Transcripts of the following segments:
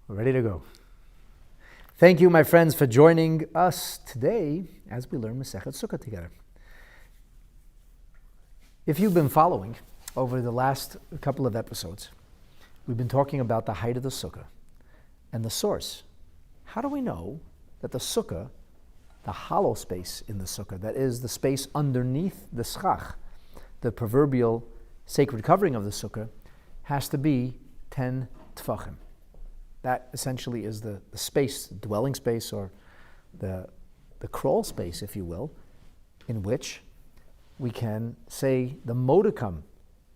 We're ready to go. Thank you, my friends, for joining us today as we learn Masechet Sukkah together. If you've been following over the last couple of episodes, we've been talking about the height of the Sukkah and the source. How do we know that the Sukkah, the hollow space in the Sukkah, that is the space underneath the schach, the proverbial sacred covering of the Sukkah, has to be 10 tefachim? That essentially is the space, the dwelling space, or the crawl space, if you will, in which we can say the modicum,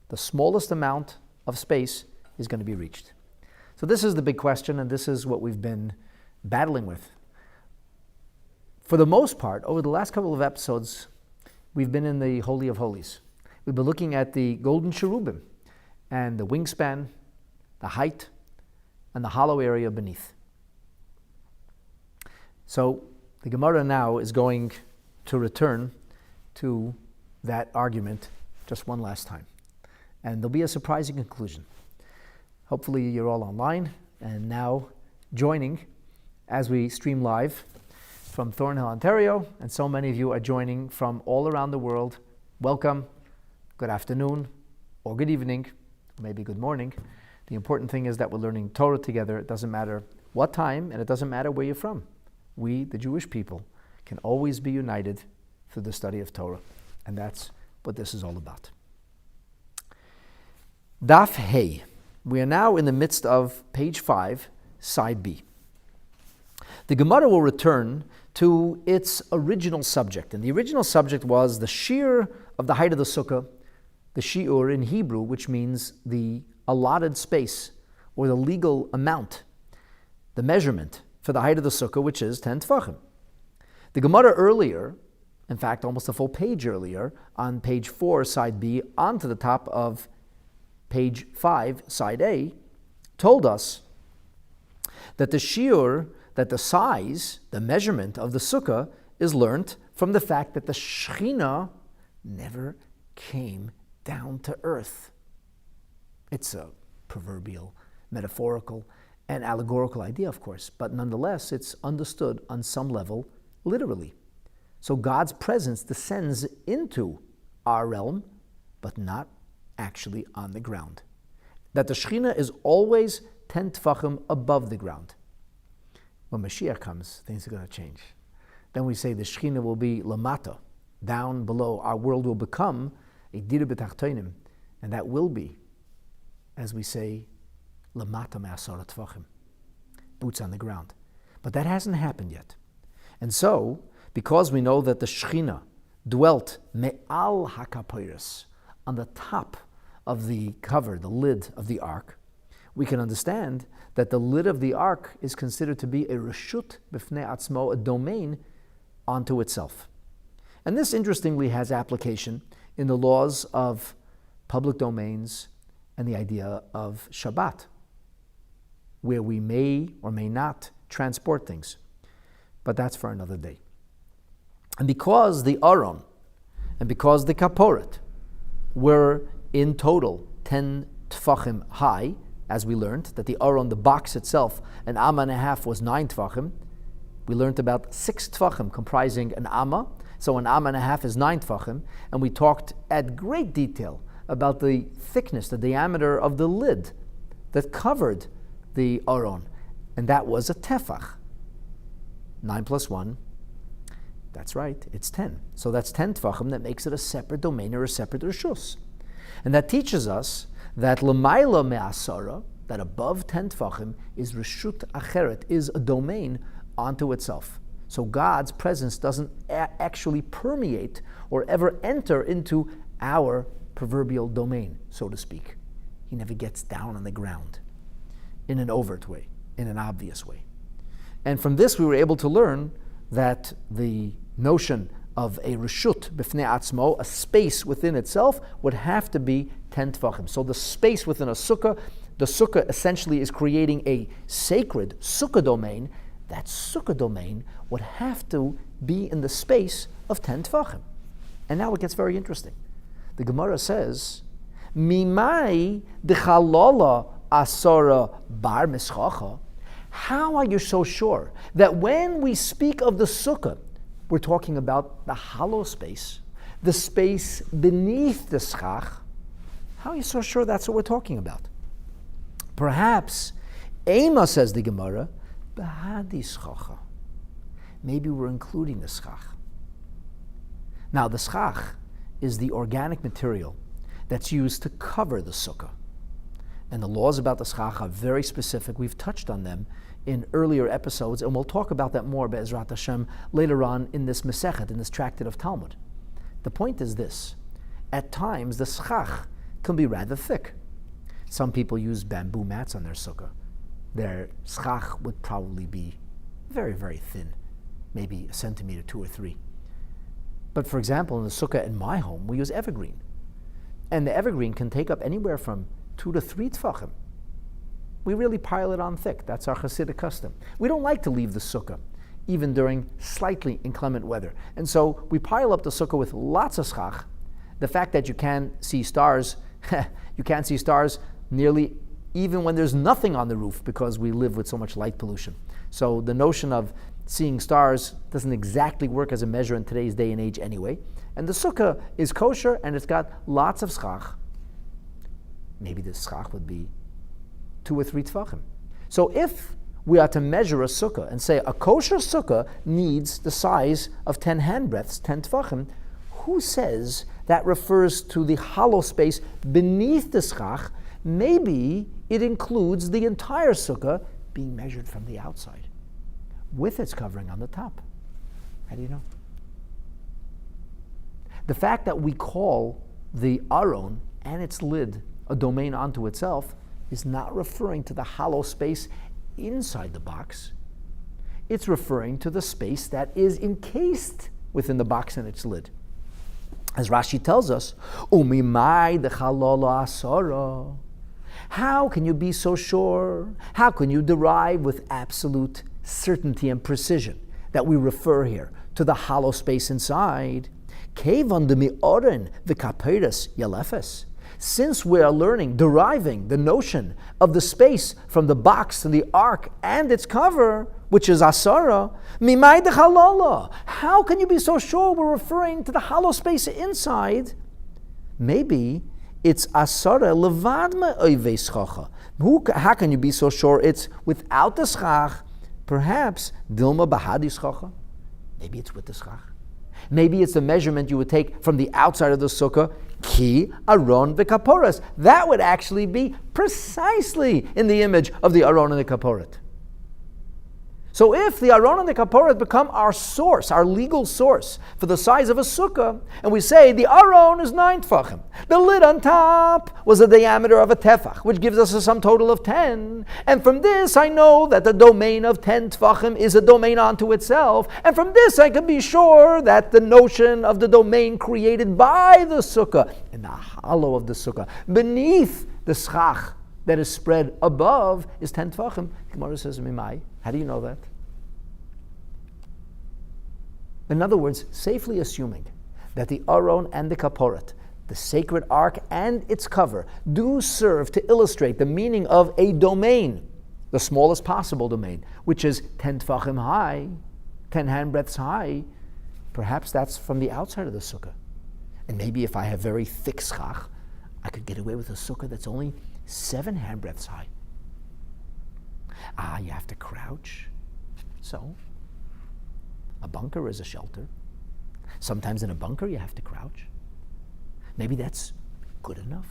the smallest amount of space, is going to be reached. So this is the big question, and this is what we've been battling with. For the most part, over the last couple of episodes, we've been in the Holy of Holies. We've been looking at the golden Cherubim and the wingspan, the height, and the hollow area beneath. So the Gemara now is going to return to that argument just one last time. And there'll be a surprising conclusion. Hopefully you're all online and now joining as we stream live from Thornhill, Ontario, and so many of you are joining from all around the world. Welcome, good afternoon, or good evening, or maybe good morning. The important thing is that we're learning Torah together. It doesn't matter what time, and it doesn't matter where you're from. We, the Jewish people, can always be united through the study of Torah. And that's what this is all about. Daf Hey. We are now in the midst of page 5, side B. The Gemara will return to its original subject. And the original subject was the shear of the height of the Sukkah, the shiur in Hebrew, which means the allotted space, or the legal amount, the measurement for the height of the Sukkah, which is 10 tefachim. The Gemara earlier, in fact almost a full page earlier, on page 4, side B, onto the top of page 5, side A, told us that the shiur, that the size, the measurement of the Sukkah is learnt from the fact that the Shekhinah never came down to earth. It's a proverbial, metaphorical, and allegorical idea, of course, but nonetheless, it's understood on some level literally. So God's presence descends into our realm, but not actually on the ground. That the Shekhinah is always 10 tefachim above the ground. When Mashiach comes, things are going to change. Then we say the Shekhinah will be lamata, down below. Our world will become a dira b'tachtonim, and that will be, as we say, lamata me'asara tefachim, boots on the ground. But that hasn't happened yet. And so, because we know that the Shekhinah dwelt me'al hakapoiros, on the top of the cover, the lid of the ark, we can understand that the lid of the ark is considered to be a reshut b'fnei atzmo, a domain unto itself. And this, interestingly, has application in the laws of public domains and the idea of Shabbat, where we may or may not transport things. But that's for another day. And because the Aron and because the Kaporet were in total 10 tefachim high, as we learned, that the Aron, the box itself, an amma and a half was 9 tefachim. We learned about 6 tefachim comprising an amma, so an amma and a half is 9 tefachim, and we talked at great detail about the thickness, the diameter of the lid that covered the Aron, and that was a tefach. 9 plus 1, that's right, it's 10. So that's 10 tefachim, that makes it a separate domain or a separate reshus. And that teaches us that l'mayla me'asara, that above 10 tefachim, is reshut acheret, is a domain unto itself. So God's presence doesn't actually permeate or ever enter into our proverbial domain, so to speak. He never gets down on the ground in an overt way, in an obvious way. And from this we were able to learn that the notion of a reshut b'fnei atzmo, a space within itself, would have to be 10 tefachim. So the space within a sukkah, the sukkah essentially is creating a sacred sukkah domain. That sukkah domain would have to be in the space of 10 tefachim. And now it gets very interesting. The Gemara says, Mimai dechalola asara bar mischacha. How are you so sure that when we speak of the sukkah, we're talking about the hollow space, the space beneath the schach? How are you so sure that's what we're talking about? Perhaps, Ema, says the Gemara, behadi schacha. Maybe we're including the schach. Now, the schach is the organic material that's used to cover the sukkah. And the laws about the schach are very specific. We've touched on them in earlier episodes, and we'll talk about that more, Be'ezrat Hashem, later on in this Masechet, in this tractate of Talmud. The point is this: at times the schach can be rather thick. Some people use bamboo mats on their sukkah. Their schach would probably be very, very thin, maybe a centimeter, 2 or 3. But for example, in the sukkah in my home, we use evergreen. And the evergreen can take up anywhere from 2 to 3 tfachim. We really pile it on thick. That's our Hasidic custom. We don't like to leave the sukkah, even during slightly inclement weather. And so we pile up the sukkah with lots of schach. The fact that you can't see stars, you can't see stars nearly even when there's nothing on the roof, because we live with so much light pollution. So the notion of seeing stars doesn't exactly work as a measure in today's day and age anyway. And the sukkah is kosher and it's got lots of schach. Maybe the schach would be 2 or 3 tfachim. So if we are to measure a sukkah and say a kosher sukkah needs the size of 10 handbreadths, 10 tfachim, who says that refers to the hollow space beneath the schach? Maybe it includes the entire sukkah being measured from the outside, with its covering on the top. How do you know? The fact that we call the aron and its lid a domain unto itself is not referring to the hollow space inside the box. It's referring to the space that is encased within the box and its lid. As Rashi tells us, Umimai de chalola asara. How can you be so sure? How can you derive with absolute certainty and precision that we refer here to the hollow space inside? Kevan de mi'oren v'kaperes yelefes. Since we are deriving the notion of the space from the box to the ark and its cover, which is asara, mimai de chalola. How can you be so sure we're referring to the hollow space inside? Maybe it's asara levad me'oivei schacha. How can you be so sure it's without the schach? Perhaps dilma bahadi schacha. Maybe it's with the schach. Maybe it's the measurement you would take from the outside of the sukkah, ki aron v'kaporas. That would actually be precisely in the image of the aron and the kaporet. So if the aron and the kaporet become our source, our legal source for the size of a sukkah, and we say the aron is 9 tfachim, the lid on top was the diameter of a tefach, which gives us a sum total of 10. And from this I know that the domain of 10 tfachim is a domain unto itself. And from this I can be sure that the notion of the domain created by the sukkah, in the hollow of the sukkah, beneath the schach that is spread above, is 10 tfachim. Gemara says, Mimai. How do you know that? In other words, safely assuming that the aron and the kaporet, the sacred ark and its cover, do serve to illustrate the meaning of a domain, the smallest possible domain, which is 10 tfachim high, 10 handbreadths high. Perhaps that's from the outside of the sukkah. And maybe if I have very thick schach, I could get away with a sukkah that's only 7 handbreadths high. You have to crouch. So, a bunker is a shelter. Sometimes in a bunker you have to crouch. Maybe that's good enough.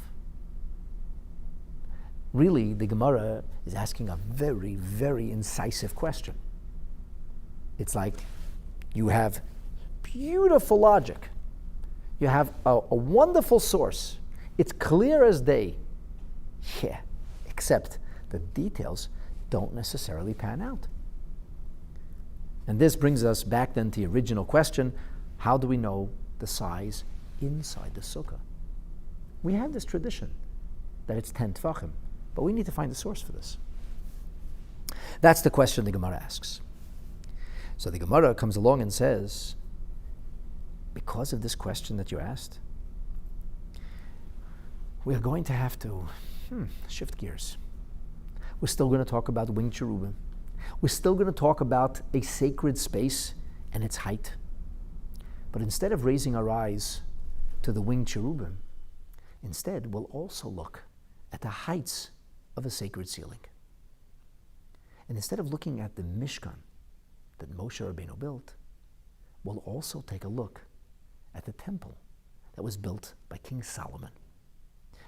Really, the Gemara is asking a very, very incisive question. It's like you have beautiful logic. You have a wonderful source. It's clear as day. Yeah, except the details don't necessarily pan out. And this brings us back then to the original question: how do we know the size inside the sukkah? We have this tradition that it's 10 tfachim, but we need to find the source for this. That's the question the Gemara asks. So the Gemara comes along and says, because of this question that you asked, we are going to have to shift gears. We're still going to talk about winged cherubim. We're still going to talk about a sacred space and its height. But instead of raising our eyes to the winged cherubim, instead we'll also look at the heights of a sacred ceiling. And instead of looking at the Mishkan that Moshe Rabbeinu built, we'll also take a look at the temple that was built by King Solomon.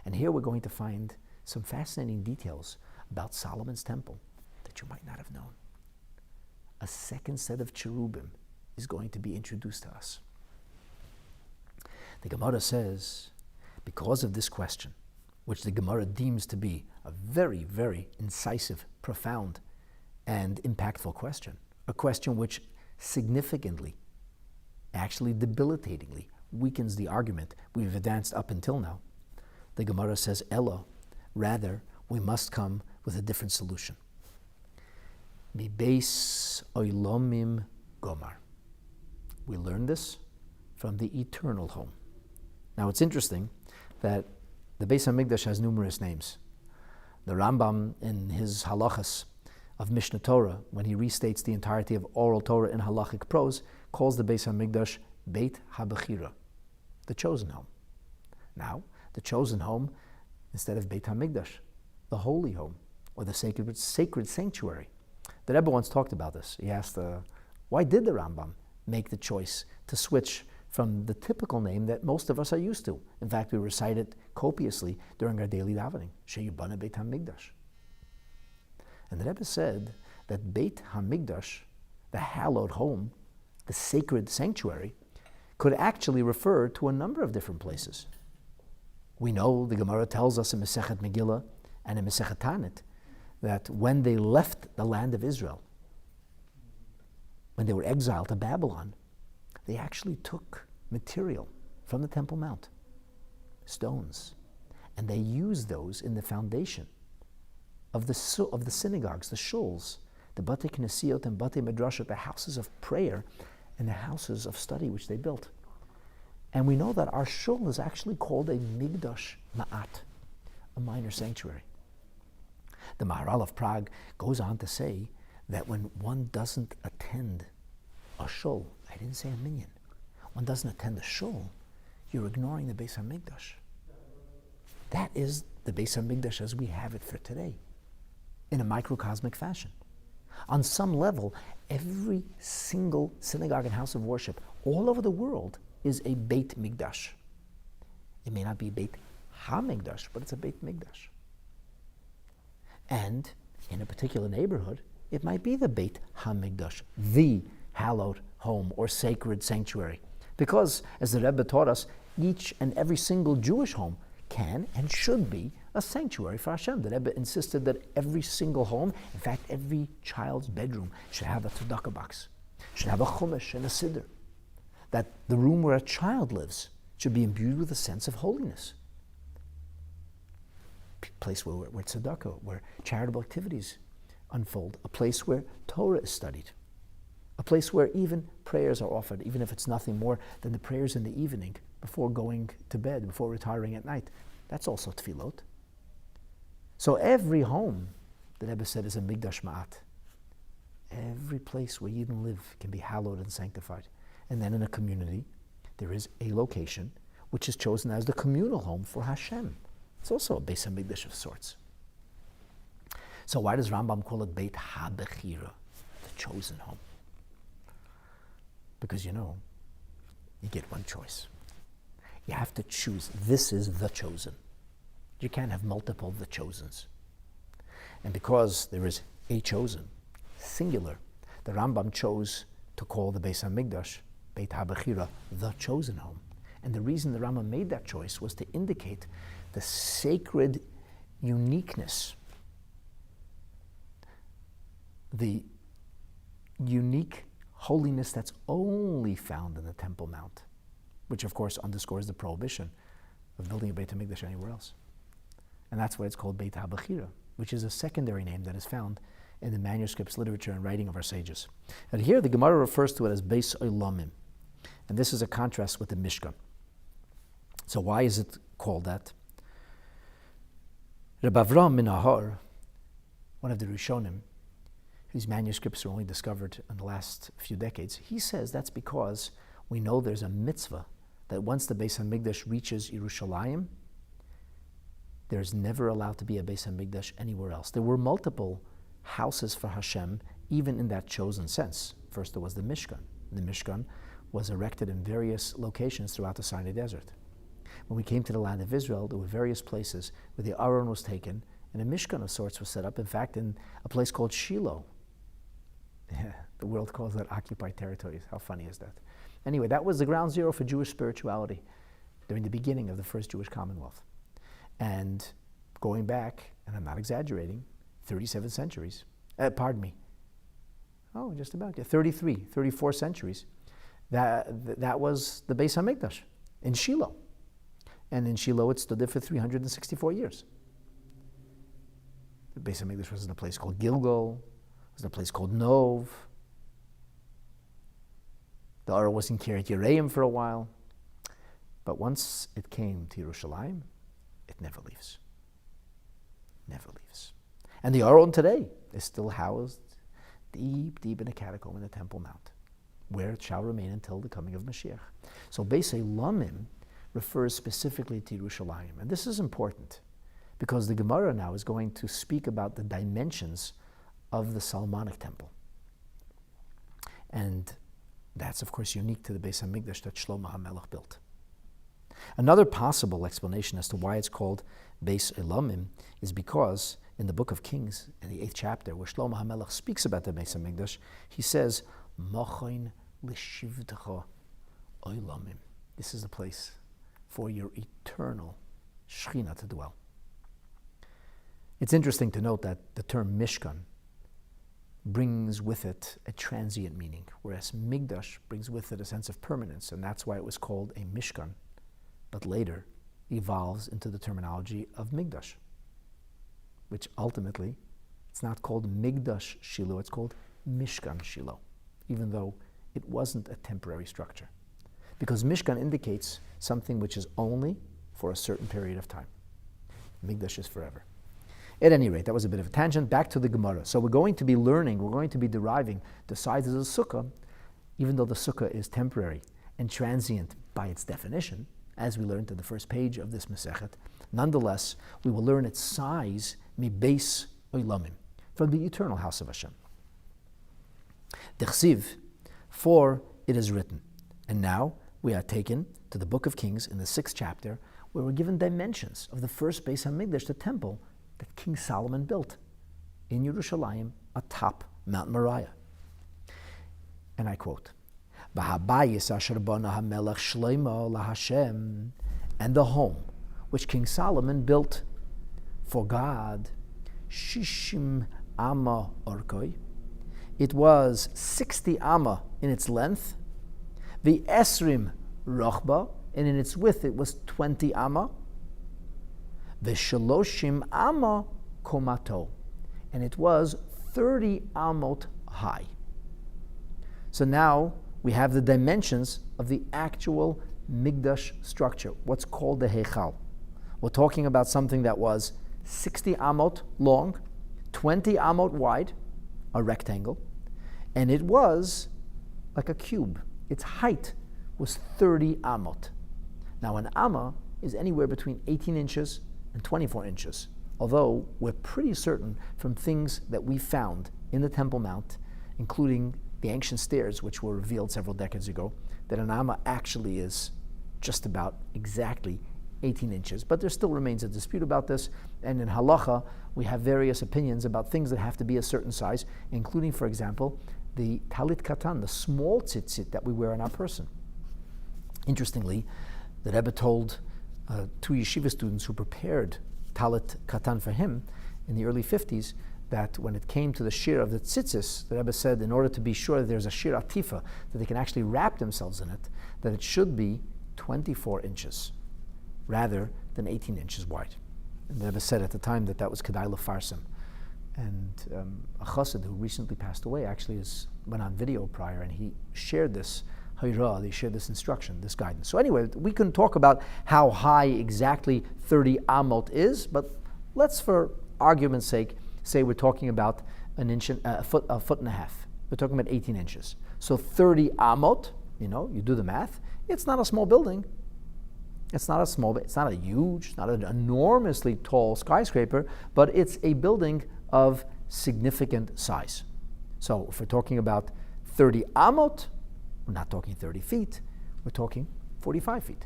And here we're going to find some fascinating details about Solomon's temple that you might not have known. A second set of cherubim is going to be introduced to us. The Gemara says, because of this question, which the Gemara deems to be a very, very incisive, profound, and impactful question, a question which significantly, actually debilitatingly, weakens the argument we've advanced up until now, the Gemara says, Ella, rather, we must come with a different solution. Mi beis oilomim gomar. We learn this from the eternal home. Now it's interesting that the Beis HaMikdash has numerous names. The Rambam in his halachas of Mishnah Torah, when he restates the entirety of oral Torah in halachic prose, calls the Beis HaMikdash Beit HaBechira, the chosen home. Now, the chosen home, instead of Beit HaMikdash, the holy home, or the sacred sanctuary. The Rebbe once talked about this. He asked, why did the Rambam make the choice to switch from the typical name that most of us are used to? In fact, we recite it copiously during our daily davening, Sheyibana Beit HaMikdash. And the Rebbe said that Beit HaMikdash, the hallowed home, the sacred sanctuary, could actually refer to a number of different places. We know the Gemara tells us in Masechet Megillah and in Masechet Tanit that when they left the land of Israel, when they were exiled to Babylon, they actually took material from the Temple Mount, stones, and they used those in the foundation of the synagogues, the shuls, the Batei Knesiot and Batei Midrashot, the houses of prayer and the houses of study which they built. And we know that our shul is actually called a Migdash Ma'at, a minor sanctuary. The Maharal of Prague goes on to say that when one doesn't attend a shul, I didn't say a minyan, one doesn't attend a shul, you're ignoring the Beis HaMikdash. That is the Beis HaMikdash as we have it for today, in a microcosmic fashion. On some level, every single synagogue and house of worship all over the world is a Beit Mikdash. It may not be Beit HaMikdash, but it's a Beit Mikdash. And in a particular neighborhood, it might be the Beit HaMikdash, the hallowed home or sacred sanctuary. Because, as the Rebbe taught us, each and every single Jewish home can and should be a sanctuary for Hashem. The Rebbe insisted that every single home, in fact, every child's bedroom, should have a tzedakah box, should have a chumash and a siddur. That the room where a child lives should be imbued with a sense of holiness. A place where tzedakah, where charitable activities unfold. A place where Torah is studied. A place where even prayers are offered, even if it's nothing more than the prayers in the evening before going to bed, before retiring at night. That's also tefillot. So every home, the Rebbe said, is a Migdash Ma'at. Every place where Yidden live can be hallowed and sanctified. And then in a community, there is a location which is chosen as the communal home for Hashem. It's also a Beis HaMikdash of sorts. So why does Rambam call it Beit HaBechira, the chosen home? Because you get one choice. You have to choose. This is the chosen. You can't have multiple the chosens. And because there is a chosen, singular, the Rambam chose to call the Beis HaMikdash Beit HaBechira, the chosen home. And the reason the Rambam made that choice was to indicate the sacred uniqueness, the unique holiness that's only found in the Temple Mount, which of course underscores the prohibition of building a Beit HaMikdash anywhere else. And that's why it's called Beit HaBechira, which is a secondary name that is found in the manuscripts, literature, and writing of our sages. And here the Gemara refers to it as Beis Olamim. And this is a contrast with the Mishkan. So why is it called that? Reb Avram Minahar, one of the Rishonim, These manuscripts are only discovered in the last few decades. He says that's because we know there's a mitzvah that once the Beis HaMikdash reaches Yerushalayim, there's never allowed to be a Beis HaMikdash anywhere else. There were multiple houses for Hashem, even in that chosen sense. First, there was the Mishkan. The Mishkan was erected in various locations throughout the Sinai Desert. When we came to the land of Israel, there were various places where the Aron was taken, and a Mishkan of sorts was set up, in fact, in a place called Shiloh. The world calls that occupied territories. How funny is that? Anyway, that was the ground zero for Jewish spirituality during the beginning of the first Jewish Commonwealth. And going back, and I'm not exaggerating, 37 centuries, just about, 34 centuries, that was the Beis HaMikdash in Shiloh. And in Shiloh, it stood there for 364 years. The Beis HaMikdash was in a place called Gilgal. It was in a place called Nov. The Aron was in Kiryat Yereim for a while. But once it came to Yerushalayim, it never leaves. Never leaves. And the Aron today is still housed deep, deep in a catacomb in the Temple Mount, where it shall remain until the coming of Mashiach. So Beis Elamim refers specifically to Yerushalayim. And this is important because the Gemara now is going to speak about the dimensions of the Solomonic Temple. And that's, of course, unique to the Beis HaMikdash that Shlomo HaMelech built. Another possible explanation as to why it's called Beis Elamim is because in the book of Kings, in the 8th chapter, where Shlomo HaMelech speaks about the Beis HaMikdash, he says, Machain l'shivtecha olamim. This is the place for your eternal Shekhinah to dwell. It's interesting to note that the term Mishkan brings with it a transient meaning, whereas Migdash brings with it a sense of permanence, and that's why it was called a Mishkan, but later evolves into the terminology of Migdash, which ultimately, it's not called Migdash Shiloh, it's called Mishkan Shiloh, even though it wasn't a temporary structure. Because Mishkan indicates something which is only for a certain period of time. Migdash is forever. At any rate, that was a bit of a tangent. Back to the Gemara. So we're going to be deriving the size of the Sukkah, even though the Sukkah is temporary and transient by its definition, as we learned in the first page of this Masechet. Nonetheless, we will learn its size, mi beis olamim, from the eternal house of Hashem. Dechsiv, for it is written. And now we are taken to the book of Kings in the 6th chapter, where we're given dimensions of the first Beis HaMikdash, the temple that King Solomon built in Yerushalayim atop Mount Moriah. And I quote, V'habayis asher bana hamelech shleimo laHashem, and the home which King Solomon built for God, shishim amma orkoi. It was 60 amma in its length, the esrim rochba, and in its width it was 20 amma, the shaloshim amma komato, and it was 30 amot high. So now we have the dimensions of the actual Migdash structure, what's called the Heichal. We're talking about something that was 60 amot long, 20 amot wide, a rectangle, and it was like a cube. Its height was 30 amot. Now an amma is anywhere between 18 inches and 24 inches, although we're pretty certain from things that we found in the Temple Mount, including the ancient stairs, which were revealed several decades ago, that an amma actually is just about exactly 18 inches. But there still remains a dispute about this, and in halacha, we have various opinions about things that have to be a certain size, including, for example, the talit katan, the small tzitzit that we wear on our person. Interestingly, the Rebbe told 2 yeshiva students who prepared talit katan for him in the early 50s that when it came to the shir of the tzitzis, the Rebbe said in order to be sure that there's a shir atifa, that they can actually wrap themselves in it, that it should be 24 inches rather than 18 inches wide. And the Rebbe said at the time that that was kedai lefarsim. And a chassid who recently passed away actually went on video prior, and he shared this hayrah, they shared this instruction, this guidance. So anyway, we can talk about how high exactly 30 amot is, but let's, for argument's sake, say we're talking about a foot and a half. We're talking about 18 inches. So 30 amot, you do the math. It's not a small building. It's not a huge, not an enormously tall skyscraper, but it's a building of significant size. So if we're talking about 30 amot, we're not talking 30 feet, we're talking 45 feet.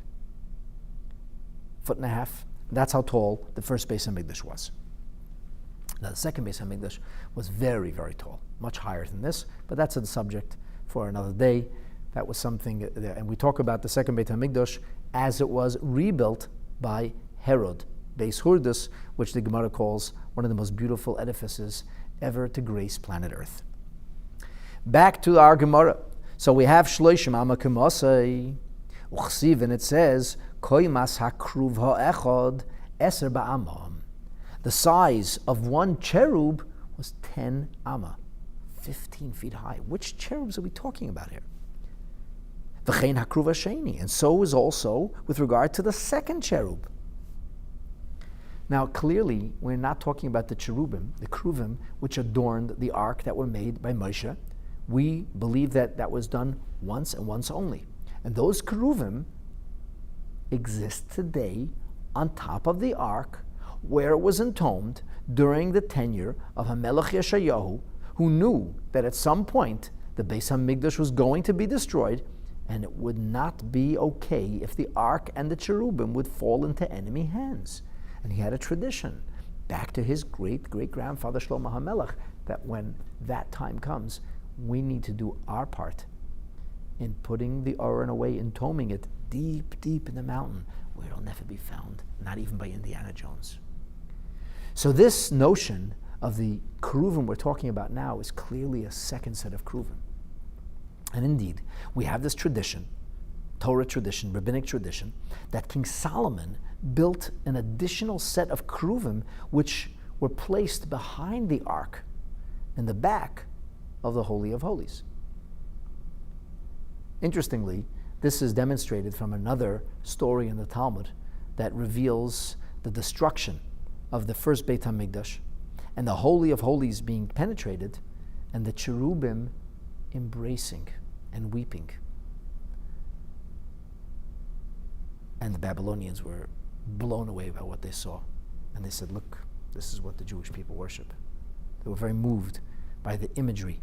Foot and a half. That's how tall the first Beis HaMikdash was. Now the second Beis HaMikdash was very, very tall, much higher than this, but that's a subject for another day. That was something, and we talk about the second Beit HaMikdash as it was rebuilt by Herod, Beis Hurdus, which the Gemara calls one of the most beautiful edifices ever to grace planet Earth. Back to our Gemara. So we have Shloishim Amakim Osei, Uchsiv, and it says, Koimas hakruv ha'echad eser ba'amam. The size of one cherub was 10 amma, 15 feet high. Which cherubs are we talking about here? V'chein hakruv hasheni, and so is also with regard to the second cherub. Now, clearly, we're not talking about the cherubim, the kruvim, which adorned the ark that were made by Moshe. We believe that that was done once and once only. And those keruvim exist today on top of the ark, where it was entombed during the tenure of Hamelech Yeshayahu, who knew that at some point the Beis HaMikdash was going to be destroyed, and it would not be okay if the ark and the cherubim would fall into enemy hands. And he had a tradition, back to his great-great-grandfather Shlomo HaMelech, that when that time comes, we need to do our part in putting the Aron away, entombing it deep, deep in the mountain, where it'll never be found, not even by Indiana Jones. So this notion of the keruvim we're talking about now is clearly a second set of keruvim. And indeed, we have this tradition, Torah tradition, rabbinic tradition, that King Solomon built an additional set of keruvim which were placed behind the ark in the back of the Holy of Holies. Interestingly, this is demonstrated from another story in the Talmud that reveals the destruction of the first Beit HaMikdash and the Holy of Holies being penetrated and the cherubim embracing and weeping. And the Babylonians were blown away by what they saw. And they said, look, this is what the Jewish people worship. They were very moved by the imagery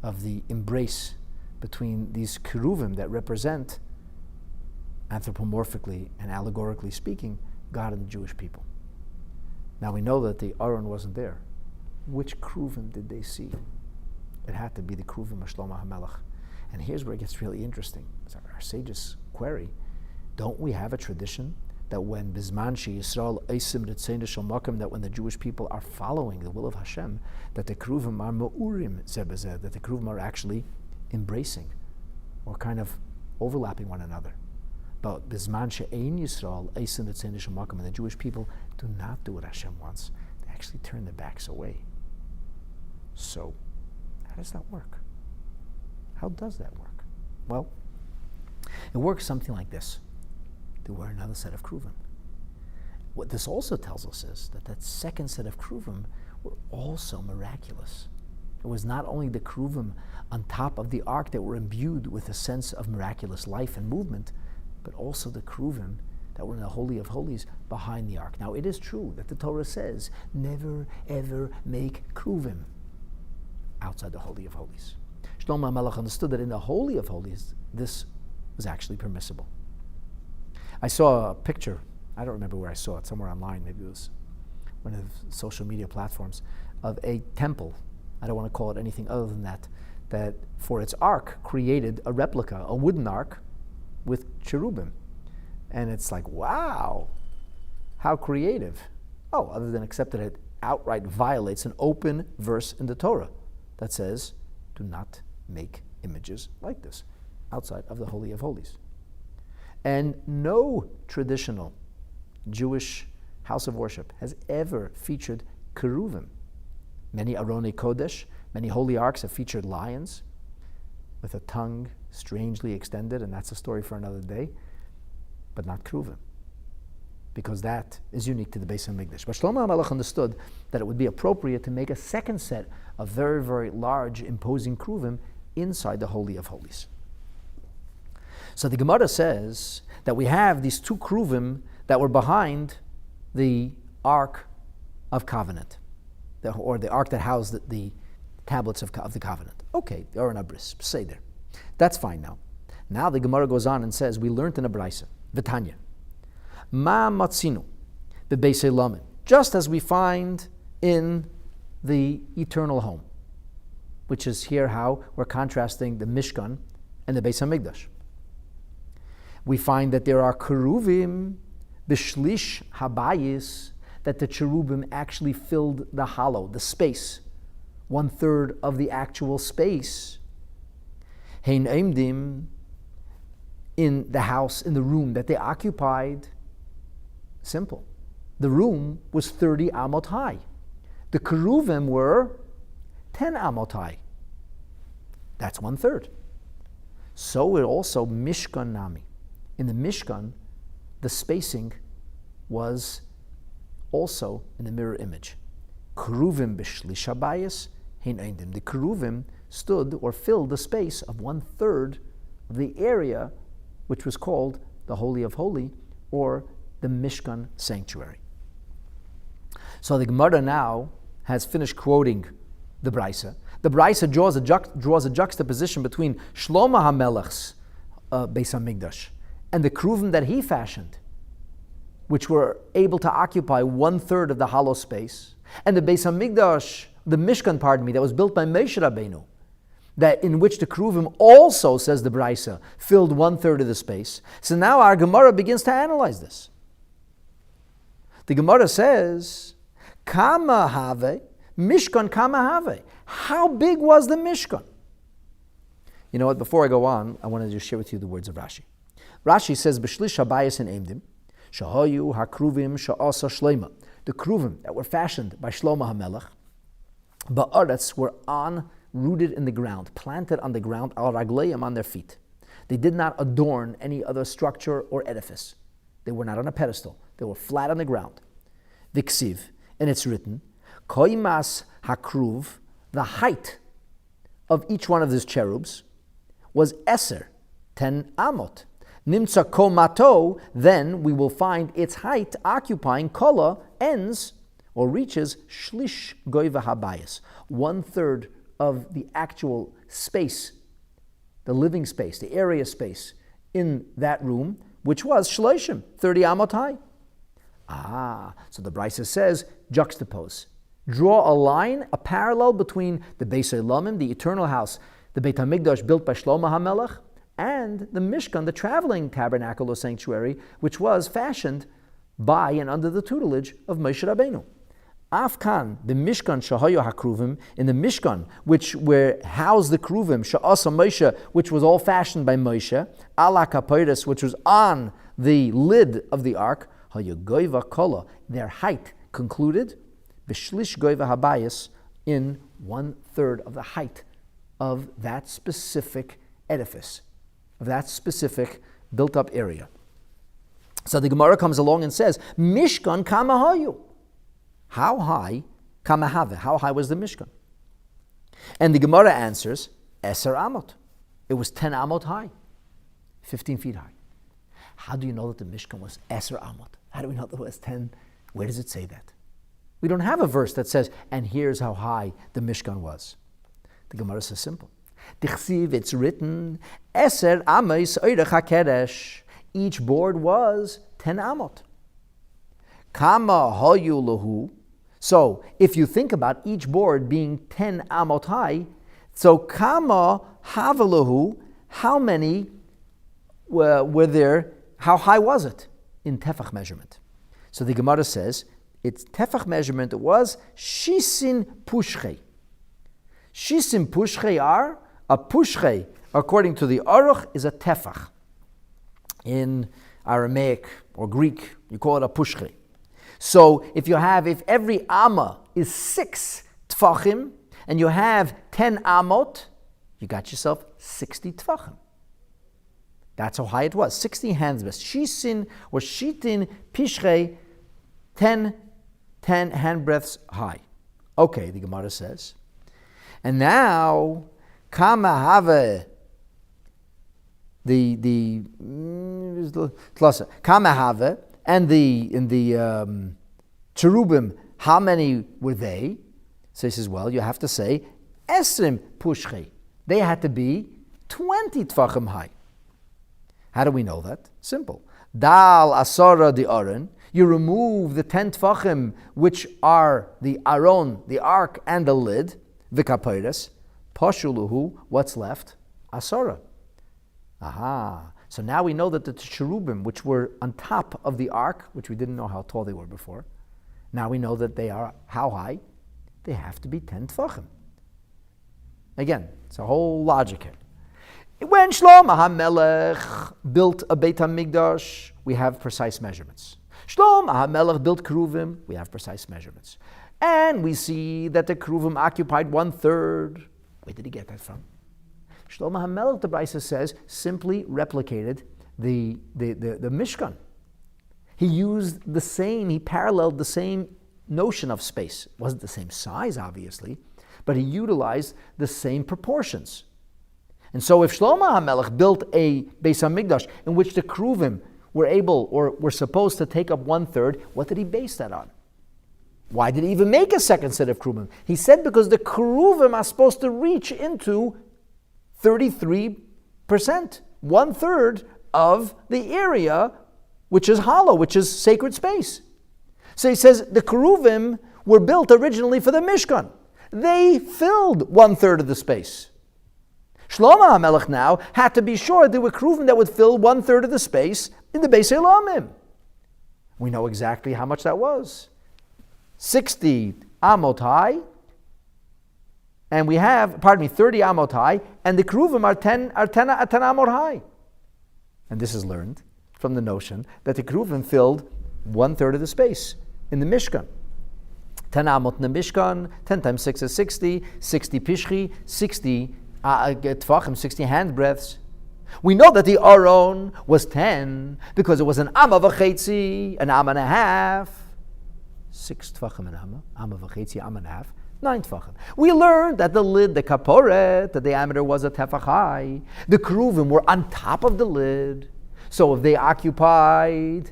of the embrace between these keruvim that represent, anthropomorphically and allegorically speaking, God and the Jewish people. Now we know that the Aron wasn't there. Which keruvim did they see? It had to be the keruvim of Shlomo HaMelech. And here's where it gets really interesting. Our sages query, don't we have a tradition that when Bizman She Yisrael Eisim Ritzein Shel Makom, that when the Jewish people are following the will of Hashem, that the keruvim are me'urim zeh b'zeh, that the keruvim are actually embracing or kind of overlapping one another. But Bizman She'ein Yisrael Eisim Ritzein Shel Makom, and the Jewish people do not do what Hashem wants. They actually turn their backs away. So, how does that work? How does that work? Well, it works something like this. There were another set of keruvim. What this also tells us is that that second set of keruvim were also miraculous. It was not only the keruvim on top of the ark that were imbued with a sense of miraculous life and movement, but also the keruvim that were in the Holy of Holies behind the ark. Now, it is true that the Torah says, never ever make keruvim outside the Holy of Holies. Shlomo HaMelech understood that in the Holy of Holies, this was actually permissible. I saw a picture, I don't remember where I saw it, somewhere online, maybe it was one of the social media platforms, of a temple, I don't want to call it anything other than that, that for its ark created a replica, a wooden ark with cherubim. And it's like, wow, how creative. Oh, other than except that it outright violates an open verse in the Torah that says, do not make images like this outside of the Holy of Holies. And no traditional Jewish house of worship has ever featured keruvim. Many Aronei Kodesh, many holy arks have featured lions with a tongue strangely extended, and that's a story for another day, but not keruvim. because that is unique to the Beis HaMikdash. But Shlomo HaMelech understood that it would be appropriate to make a second set of very, very large, imposing kruvim inside the Holy of Holies. So the Gemara says that we have these two kruvim that were behind the Ark of Covenant, or the Ark that housed the tablets of the Covenant. Okay, the Aron Abris, say there. That's fine now. Now the Gemara goes on and says, we learned in a Braisa, V'tanya, Ma matzinu bebeis elamin, just as we find in the eternal home, which is here how we're contrasting the Mishkan and the Beis HaMikdash. We find that there are keruvim b'shlish habayis, that the cherubim actually filled the hollow, the space, 1/3 of the actual space. Hein eimdim, in the house, in the room that they occupied. Simple. The room was 30 amot high. The keruvim were 10 amot high. That's 1/3. So it also Mishkan Nami. In the Mishkan, the spacing was also in the mirror image. Keruvim b'shlish habayis hein eindim. The keruvim stood or filled the space of 1/3 of the area which was called the Holy of Holy, or the Mishkan sanctuary. So the Gemara now has finished quoting the Braisa. The Braisa draws a juxtaposition between Shlomo HaMelech's Beis HaMikdash and the kruvim that he fashioned, which were able to occupy 1/3 of the hollow space, and the Beis HaMikdash, the Mishkan, that was built by Moshe Rabbeinu, that in which the kruvim also, says the Braisa, filled 1/3 of the space. So now our Gemara begins to analyze this. The Gemara says, Kama have, Mishkan kama have. How big was the Mishkan? You know what, before I go on, I want to just share with you the words of Rashi. Rashi says, B'shlish habayis and eimdim, shahayu hakruvim sha'asa shleima. The kruvim that were fashioned by Shlomo HaMelech, ba'aretz, were rooted in the ground, planted on the ground, al ragleim, on their feet. They did not adorn any other structure or edifice. They were not on a pedestal. They were flat on the ground. Viksiv, and it's written, koimas hakruv, the height of each one of these cherubs was 10 amot. Nimtza komato, then we will find its height occupying kola, ends or reaches shlish goiva habayis, 1/3 of the actual space, the living space, the area space in that room, which was shloshim, 30 amot high. So the Braisa says, juxtapose. Draw a line, a parallel between the Beis Elamim, the eternal house, the Beit HaMikdash built by Shlomo HaMelech, and the Mishkan, the traveling tabernacle or sanctuary, which was fashioned by and under the tutelage of Moshe Rabbeinu. Afkan, the Mishkan shahayu hakruvim, in the Mishkan, which were housed the kruvim, sha'asa Moshe, which was all fashioned by Moshe, ala kapiris, which was on the lid of the ark, hayu goiva kola, their height concluded, b'shlish goiva habayis, in 1/3 of the height of that specific edifice, of that specific built-up area. So the Gemara comes along and says, Mishkan kamahayu. How high, kamahave, how high was the Mishkan? And the Gemara answers, Eser amot. It was 10 amot high, 15 feet high. How do you know that the Mishkan was Eser amot? How do we know that it was 10? Where does it say that? We don't have a verse that says, and here's how high the Mishkan was. The Gemara says simple. Dichsiv, it's written, Eser amos oirech hakeresh. Each board was 10 amot. Kama hayu lahu. So if you think about each board being 10 amot high, so kama havalahu, how many were there, how high was it in tefach measurement? So the Gemara says, its tefach measurement was shisin pushchei. Shisin pushchei are, a pushchei, according to the Aruch, is a tefach. In Aramaic or Greek, you call it a pushchei. So if every amma is 6 tfachim, and you have 10 amot, you got yourself 60 tfachim. That's how high it was. 60 hands breadths. Shisin or shitin pishrei, 10 hand breadths high. Okay, the Gemara says. And now, kama have the kama have and the cherubim, how many were they? So he says, well, you have to say esrim pushrei. They had to be 20 tvachim high. How do we know that? Simple. Dal asara the aron. You remove the 10 tvachim, which are the aron, the ark, and the lid. V'kaperes. Pashuluhu. What's left? Asara. Aha. So now we know that the cherubim, which were on top of the ark, which we didn't know how tall they were before, now we know that they are how high? They have to be 10 tvachim. Again, it's a whole logic here. When Shlomo HaMelech built a Beit HaMikdash, we have precise measurements. Shlomo HaMelech built Keruvim, we have precise measurements. And we see that the Keruvim occupied 1/3. Where did he get that from? Shlomo HaMelech, the Brisa says, simply replicated the Mishkan. He used the same, he paralleled the same notion of space. It wasn't the same size, obviously, but he utilized the same proportions. And so if Shlomo HaMelech built a Beis HaMikdash in which the Keruvim were able or were supposed to take up 1/3, what did he base that on? Why did he even make a second set of Keruvim? He said because the Keruvim are supposed to reach into 33%, 1/3 of the area which is hollow, which is sacred space. So he says the Keruvim were built originally for the Mishkan. They filled 1/3 of the space. Shlomo HaMelech now had to be sure there were Keruvim that would fill 1/3 of the space in the Beis Elamim. We know exactly how much that was. 60 amot high, and we have, 30 amot high, and the Keruvim are 10 amot high. And this is learned from the notion that the Keruvim filled 1/3 of the space in the Mishkan. 10 amot in the Mishkan, 10 times 6 is 60, 60 pishchi, 60 tvachim, 60 hand breadths. We know that the Aron was 10 because it was an amma v'chetzi, an amma and a half. 6 tvachim an amma v'chetzi, amma and a half, 9 tvachim. We learned that the lid, the kaporet, the diameter was a tefach high. The Keruvim were on top of the lid. So if they occupied,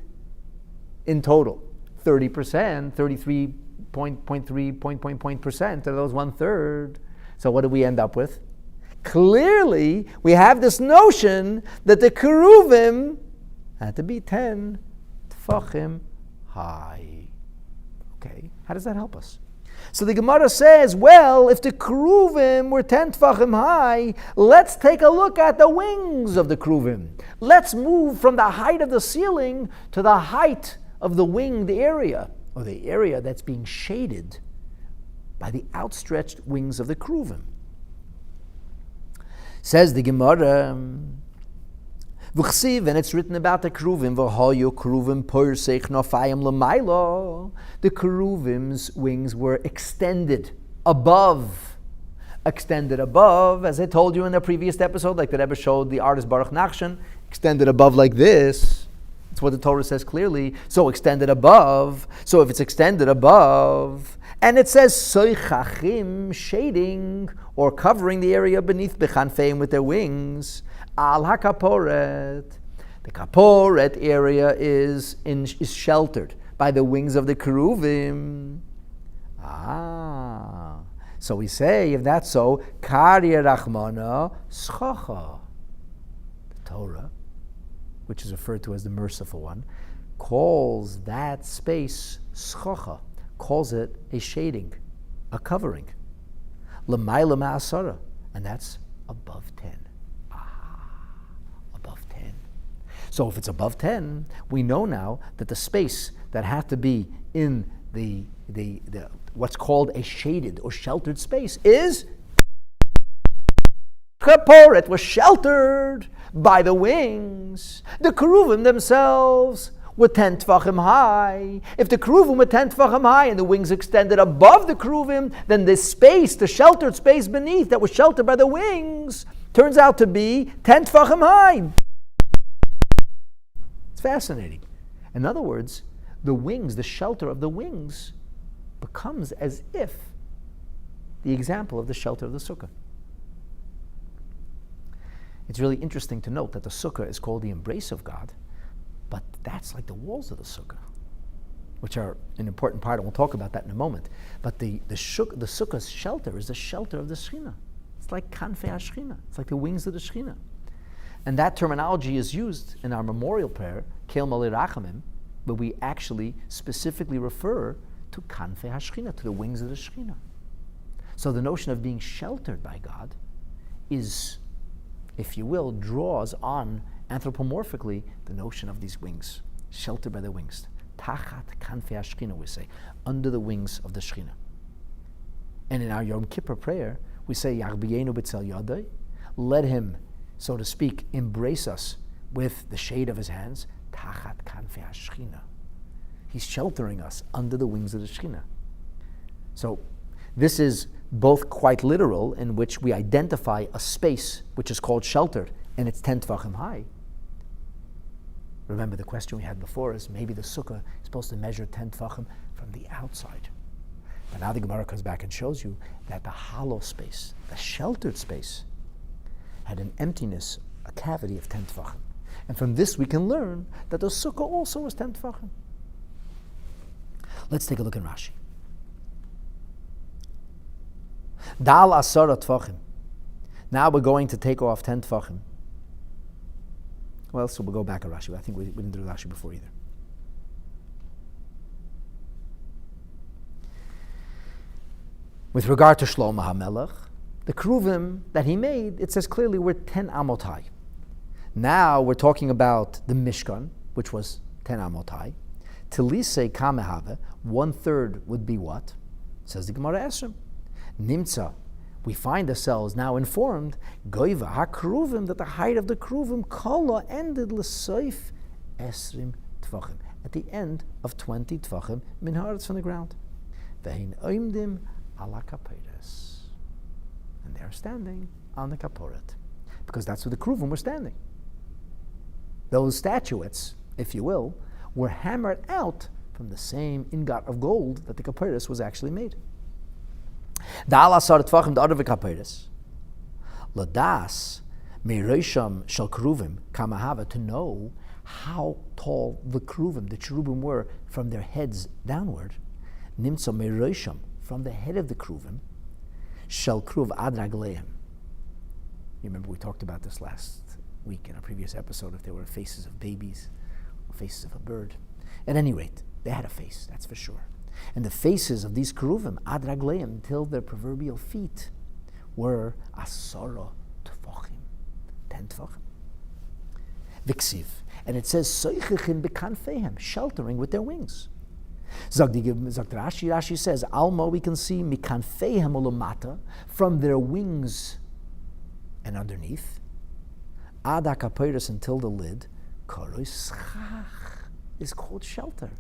in total, 30%, 33.3% of those 1/3. So what do we end up with? Clearly, we have this notion that the Keruvim had to be 10 tefachim high. Okay, how does that help us? So the Gemara says, well, if the Keruvim were 10 tefachim high, let's take a look at the wings of the Keruvim. Let's move from the height of the ceiling to the height of the winged area, or the area that's being shaded by the outstretched wings of the Keruvim. Says the Gemara, and it's written about the Keruvim, the Keruvim's wings were extended above, as I told you in the previous episode, like the Rebbe showed the artist Baruch Nachshon, extended above like this. That's what the Torah says clearly. So extended above. So if it's extended above, and it says soichachim, shading or covering the area beneath bechanfeim with their wings, al hakaporet. The kaporet area is sheltered by the wings of the Keruvim. So we say, if that's so, karya rachmana schacha. The Torah, which is referred to as the merciful one, calls that space schacha, calls it a shading, a covering. L'mayla ma'asara, and that's above 10. Above 10. So if it's above 10, we know now that the space that had to be in the what's called a shaded or sheltered space is kaporet, was sheltered by the wings. The Keruvim themselves were 10 tvachim high. If the Keruvim were 10 tvachim high and the wings extended above the Keruvim, then this space, the sheltered space beneath that was sheltered by the wings, turns out to be 10 tvachim high. It's fascinating. In other words, the wings, the shelter of the wings, becomes as if the example of the shelter of the sukkah. It's really interesting to note that the sukkah is called the embrace of God, but that's like the walls of the sukkah, which are an important part, and we'll talk about that in a moment. But the sukkah's shelter is the shelter of the Shekhinah. It's like kanfei HaShekhinah. It's like the wings of the Shekhinah. And that terminology is used in our memorial prayer, Keil Malei Rachamim, but we actually specifically refer to kanfei HaShekhinah, to the wings of the Shekhinah. So the notion of being sheltered by God is, if you will, draws on anthropomorphically the notion of these wings, sheltered by the wings. Tachat kanfei HaShekhinah, we say, under the wings of the Shekhinah. And in our Yom Kippur prayer, we say, Yachbiyenu b'tzel yadai, let him, so to speak, embrace us with the shade of his hands. Tachat kanfei HaShekhinah. He's sheltering us under the wings of the Shekhinah. So this is both quite literal, in which we identify a space which is called sheltered, and it's 10 tvachim high. Remember the question we had before is maybe the sukkah is supposed to measure 10 tvachim from the outside. But now the Gemara comes back and shows you that the hollow space, the sheltered space, had an emptiness, a cavity of 10 tvachim. And from this we can learn that the sukkah also was 10 tvachim. Let's take a look in Rashi. Dal asara tvachim. Now we're going to take off 10 tvachim. Well, so we'll go back to Rashi. I think we didn't do Rashi before either. With regard to Shlomo HaMelech, the Keruvim that he made, it says clearly were 10 amot high. Now we're talking about the Mishkan, which was 10 amot high. Tilise kamehave, 1/3 would be what? Says the Gemara Esrim. Nimtza, we find ourselves now informed, Goiva HaKeruvim, that the height of the Keruvim, Kala, ended L'Soif Esrim Tvachim, at the end of 20 Tvachim, min haaretz, from the ground. Vehin oimdim ala kaporet. And they're standing on the kaporet, because that's where the Keruvim were standing. Those statuettes, if you will, were hammered out from the same ingot of gold that the kaporet was actually made. Da'al asar tvachim da'ar v'kaporet. Ladas meiresham shel keruvim kamahava, to know how tall the keruvim, the cherubim, were from their heads downward. Nimtza meiresham, from the head of the keruvim, shel keruv ad ragleim. You remember we talked about this last week in a previous episode, if there were faces of babies or faces of a bird. At any rate, they had a face, that's for sure. And the faces of these keruvim, ad ragleim, till their proverbial feet, were asara tvachim, 10 tvachim. Viksiv, and it says soichichin bekanfehem, sheltering with their wings. Zag Rashi, Rashi says, Alma, we can see mikanfehem olamata, from their wings and underneath, ad hakaporos, until the lid, korois schach, is called shelter.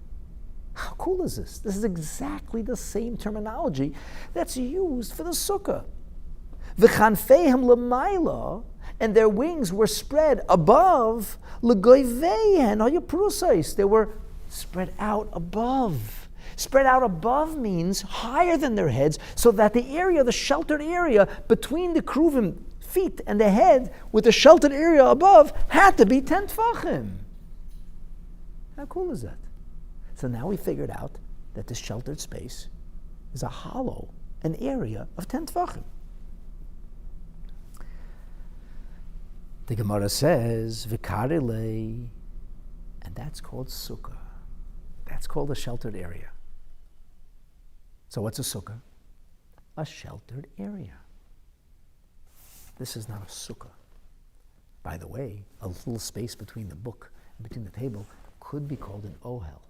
How cool is this? This is exactly the same terminology that's used for the sukkah. V'chanfeihem l'mayla, and their wings were spread above, l'goyveihen hayapurusais, they were spread out above. Spread out above means higher than their heads, so that the area, the sheltered area between the keruvim feet and the head, with the sheltered area above, had to be 10 tvachim. How cool is that? So now we figured out that this sheltered space is a hollow, an area of 10 tvachim. The Gemara says, V'karele, and that's called sukkah. That's called a sheltered area. So what's a sukkah? A sheltered area. This is not a sukkah. By the way, a little space between the book and between the table could be called an ohel.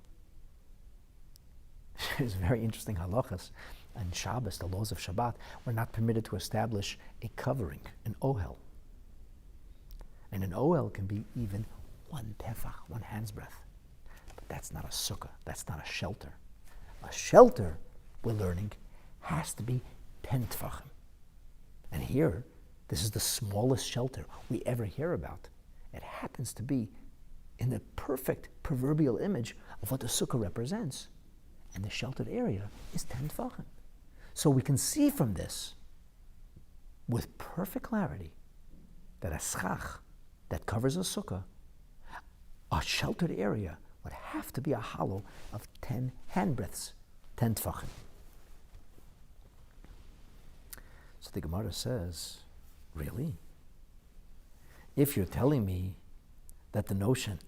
There's very interesting halachas and Shabbos, the laws of Shabbat, we're not permitted to establish a covering, an ohel. And an ohel can be even 1 tefach, 1 hand's breadth. But that's not a sukkah, that's not a shelter. A shelter, we're learning, has to be 10 tefachim. And here, this is the smallest shelter we ever hear about. It happens to be in the perfect proverbial image of what the sukkah represents. And the sheltered area is 10 tefachim. So we can see from this with perfect clarity that a schach that covers a sukkah, a sheltered area, would have to be a hollow of 10 handbreadths, 10 tefachim. So the Gemara says, really? If you're telling me that the notion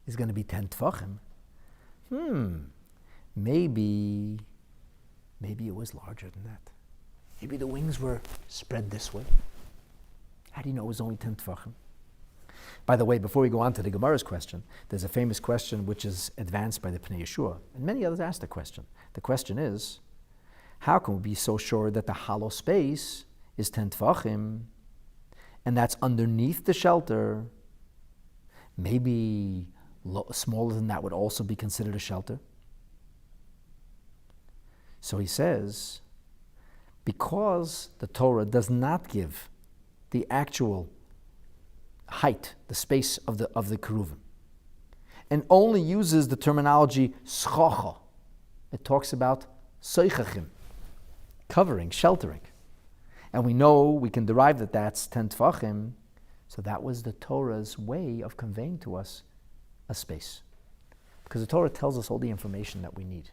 is going to be 10 tefachim, maybe it was larger than that. Maybe the wings were spread this way. How do you know it was only 10 tefachim? By the way, before we go on to the Gemara's question, there's a famous question which is advanced by the Pnei Yeshua, and many others ask the question. The question is, how can we be so sure that the hollow space is 10 tefachim, and that's underneath the shelter? Maybe smaller than that would also be considered a shelter. So he says, because the Torah does not give the actual height, the space of the keruvim, and only uses the terminology schocha. It talks about soichachim, covering, sheltering. And we know we can derive that that's 10 tefachim, so that was the Torah's way of conveying to us a space. Because the Torah tells us all the information that we need.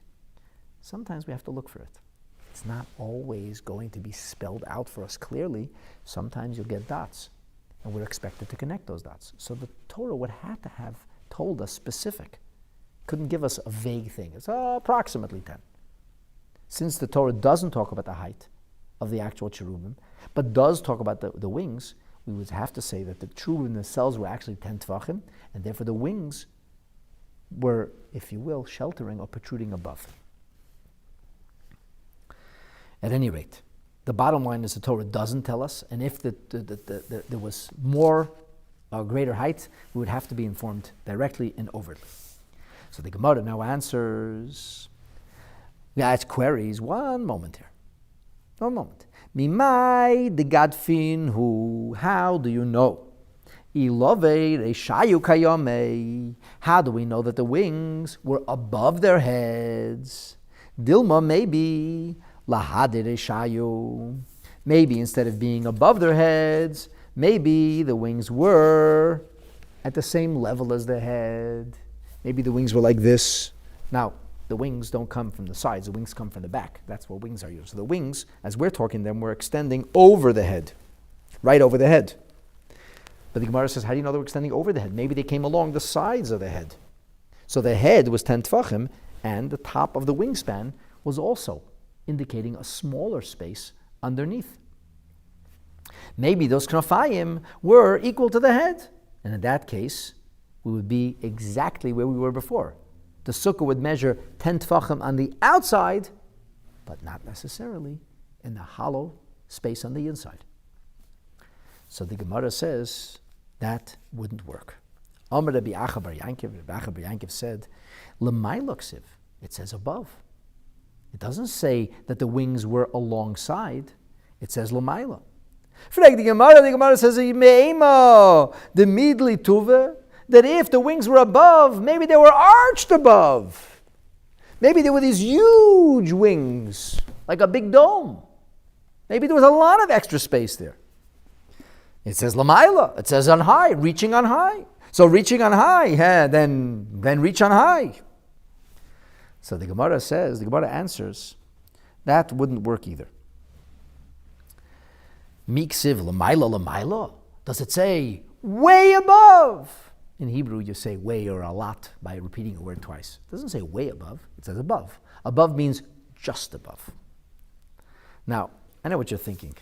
Sometimes we have to look for it. It's not always going to be spelled out for us clearly. Sometimes you'll get dots, and we're expected to connect those dots. So the Torah would have to have told us specific. Couldn't give us a vague thing. It's approximately 10. Since the Torah doesn't talk about the height of the actual cherubim, but does talk about the wings, we would have to say that the cherubim themselves were actually 10 tefachim, and therefore the wings were, if you will, sheltering or protruding above. At any rate, the bottom line is the Torah doesn't tell us, and if there was more or greater height, we would have to be informed directly and overtly. So the Gemara now answers, it queries, one moment here. One moment. Mimai de gadfin hu, how do you know? Ilove reshayu kayome, how do we know that the wings were above their heads? Dilma, maybe. Lahade reshayu, maybe instead of being above their heads, maybe the wings were at the same level as the head. Maybe the wings were like this. Now, the wings don't come from the sides, the wings come from the back. That's what wings are used. So the wings, as we're talking them, were extending over the head, right over the head. But the Gemara says, how do you know they were extending over the head? Maybe they came along the sides of the head. So the head was 10 tefachim, and the top of the wingspan was also indicating a smaller space underneath. Maybe those knafayim were equal to the head. And in that case, we would be exactly where we were before. The sukkah would measure 10 tefachim on the outside, but not necessarily in the hollow space on the inside. So the Gemara says that wouldn't work. Amar Rabbi Acha bar Yankiv said, L'mayloksiv, it says above. It doesn't say that the wings were alongside. It says L'mayla. The Gemara says, the midli tuve, that if the wings were above, maybe they were arched above. Maybe there were these huge wings, like a big dome. Maybe there was a lot of extra space there. It says L'mayla. It says on high, reaching on high. So reaching on high, then reach on high. So the Gemara answers, that wouldn't work either. Miksiv l'mayla. Does it say way above? In Hebrew, you say way or a lot by repeating a word twice. It doesn't say way above, it says above. Above means just above. Now, I know what you're thinking.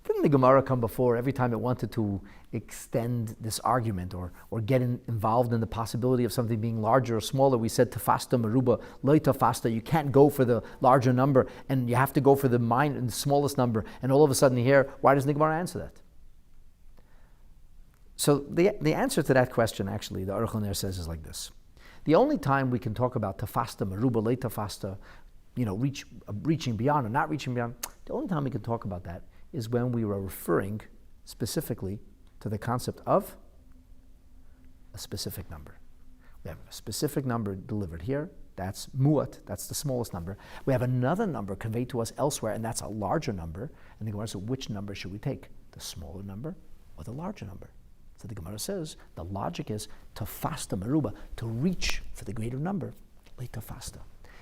Didn't the Gemara come before every time it wanted to extend this argument or get involved in the possibility of something being larger or smaller? We said tafasta meruba, loy tafasta. You can't go for the larger number, and you have to go for the smallest number. And all of a sudden here, why doesn't the Gemara answer that? So the answer to that question, actually, the Aruch LaNer says is like this. The only time we can talk about tafasta meruba, loy tafasta, reaching beyond or not reaching beyond, the only time we can talk about that is when we were referring specifically to the concept of a specific number. We have a specific number delivered here. That's mu'at, that's the smallest number. We have another number conveyed to us elsewhere, and that's a larger number. And the Gemara says, which number should we take? The smaller number or the larger number? So the Gemara says, the logic is tafasta meruba, to reach for the greater number, le tafasta.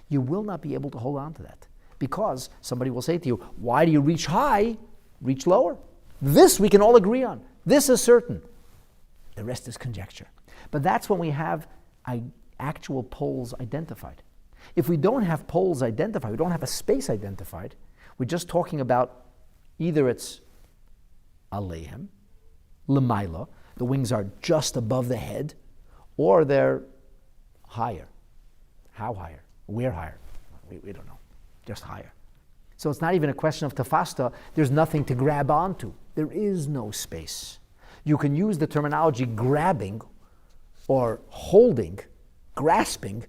You will not be able to hold on to that, because somebody will say to you, why do you reach high? Reach lower. This we can all agree on. This is certain. The rest is conjecture. But that's when we have actual poles identified. If we don't have poles identified, we don't have a space identified, we're just talking about either it's aleihem, lemaila, the wings are just above the head, or they're higher. How higher? Where higher? We don't know. Just higher. So it's not even a question of tafasta. There's nothing to grab onto. There is no space. You can use the terminology grabbing or holding, grasping,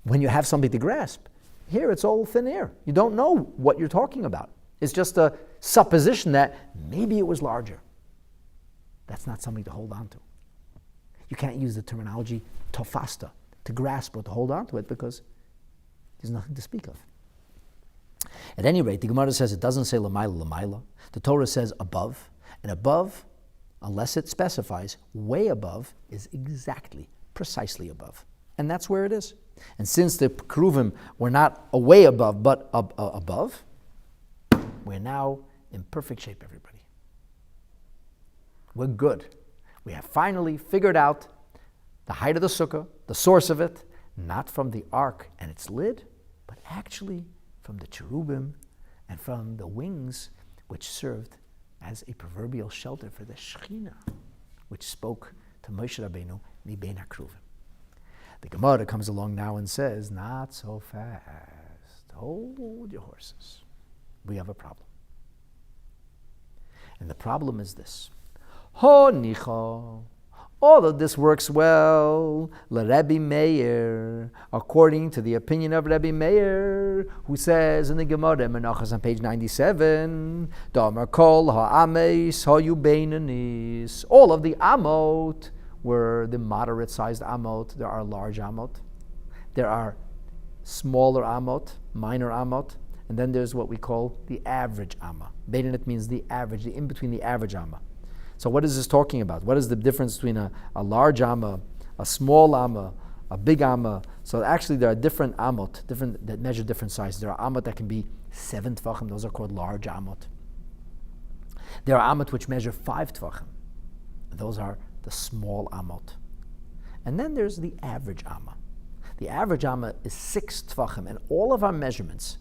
when you have something to grasp. Here it's all thin air. You don't know what you're talking about. It's just a supposition that maybe it was larger. That's not something to hold on to. You can't use the terminology tafasta, to grasp or to hold on to it, because there's nothing to speak of. At any rate, the Gemara says it doesn't say lamaila, lamaila. The Torah says above, and above, unless it specifies, way above is exactly, precisely above. And that's where it is. And since the Keruvim were not a way above, but above, we're now in perfect shape, everybody. We're good. We have finally figured out the height of the sukkah, the source of it, not from the ark and its lid, but actually from the cherubim and from the wings, which served as a proverbial shelter for the Shekhinah, which spoke to Moshe Rabbeinu, mi bein hakruvim. The Gemara comes along now and says, not so fast. Hold your horses. We have a problem. And the problem is this. Ho nicha. All of this works well, Rabbi Meir, according to the opinion of Rabbi Meir, who says in the Gemara, Menachos on page 97, Damar kol ha'ameis ha'yu beinanis. All of the amot were the moderate-sized amot. There are large amot. There are smaller amot, minor amot, and then there's what we call the average amma. Beinanit means the average, the in-between the average amma. So what is this talking about? What is the difference between a large amma, a small amma, a big amma? So actually there are different amot, that measure different sizes. There are amot that can be 7 tvachim, those are called large amot. There are amot which measure 5 tvachim. Those are the small amot. And then there's the average amma. The average amma is 6 tvachim, and all of our measurements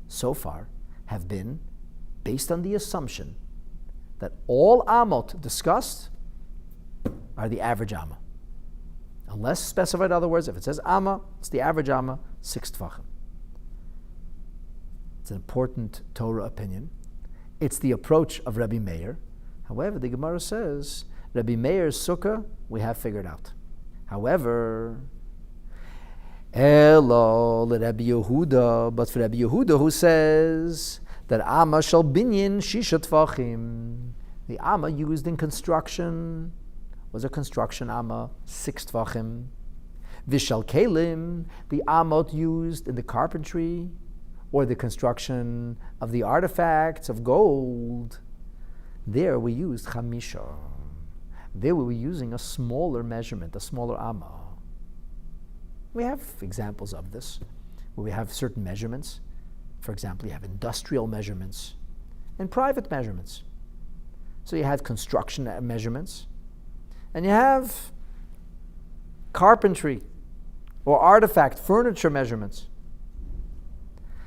so far have been based on the assumption that all amot discussed are the average amma. Unless specified otherwise, if it says amma, it's the average amma, 6 tvachim. It's an important Torah opinion. It's the approach of Rabbi Meir. However, the Gemara says, Rabbi Meir's sukkah, we have figured out. However, Elo Rabbi Yehuda, but for Rabbi Yehuda, who says that amma shall binyan shisha tvachim, the amma used in construction was a construction amma, 6 tvachim. Vishal kelim, the amot used in the carpentry or the construction of the artifacts of gold, there we used chamisha. There we were using a smaller measurement, a smaller amma. We have examples of this, where we have certain measurements. For example, you have industrial measurements and private measurements. So you have construction measurements, and you have carpentry or artifact, furniture measurements.